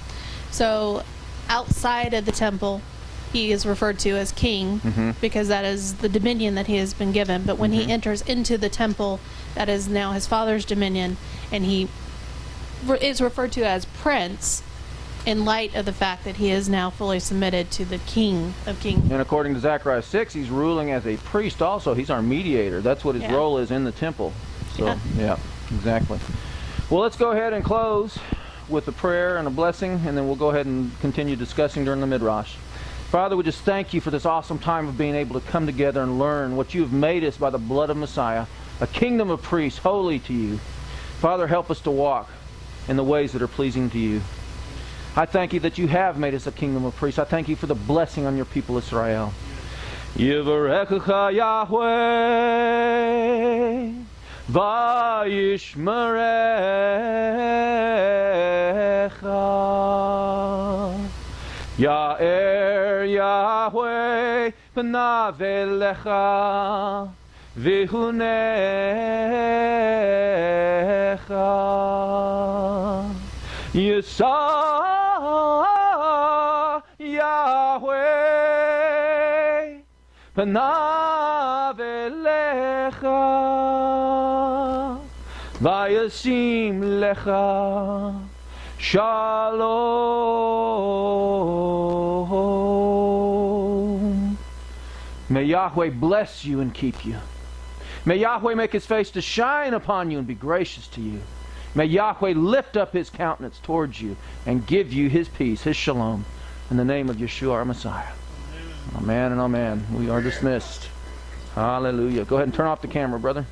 So outside of the temple, he is referred to as king because that is the dominion that he has been given. But when he enters into the temple, that is now his father's dominion, and he is referred to as prince in light of the fact that he is now fully submitted to the King of Kings. And according to Zechariah 6, he's ruling as a priest also. He's our mediator. That's what his role is in the temple. So, yeah, exactly. Well, let's go ahead and close with a prayer and a blessing, and then we'll go ahead and continue discussing during the Midrash. Father, we just thank you for this awesome time of being able to come together and learn what you have made us by the blood of Messiah, a kingdom of priests holy to you. Father, help us to walk in the ways that are pleasing to you. I thank you that you have made us a kingdom of priests. I thank you for the blessing on your people Israel. Yivarechecha Yahweh vayishmerecha Ya'er Yahweh panav elecha Vihunecha Yisa Yahweh Panav Elecha Vayasim Lecha Shalom. May Yahweh bless you and keep you. May Yahweh make his face to shine upon you and be gracious to you. May Yahweh lift up his countenance towards you and give you his peace, his shalom. In the name of Yeshua our Messiah. Amen and amen. We are dismissed. Hallelujah. Go ahead and turn off the camera, brother.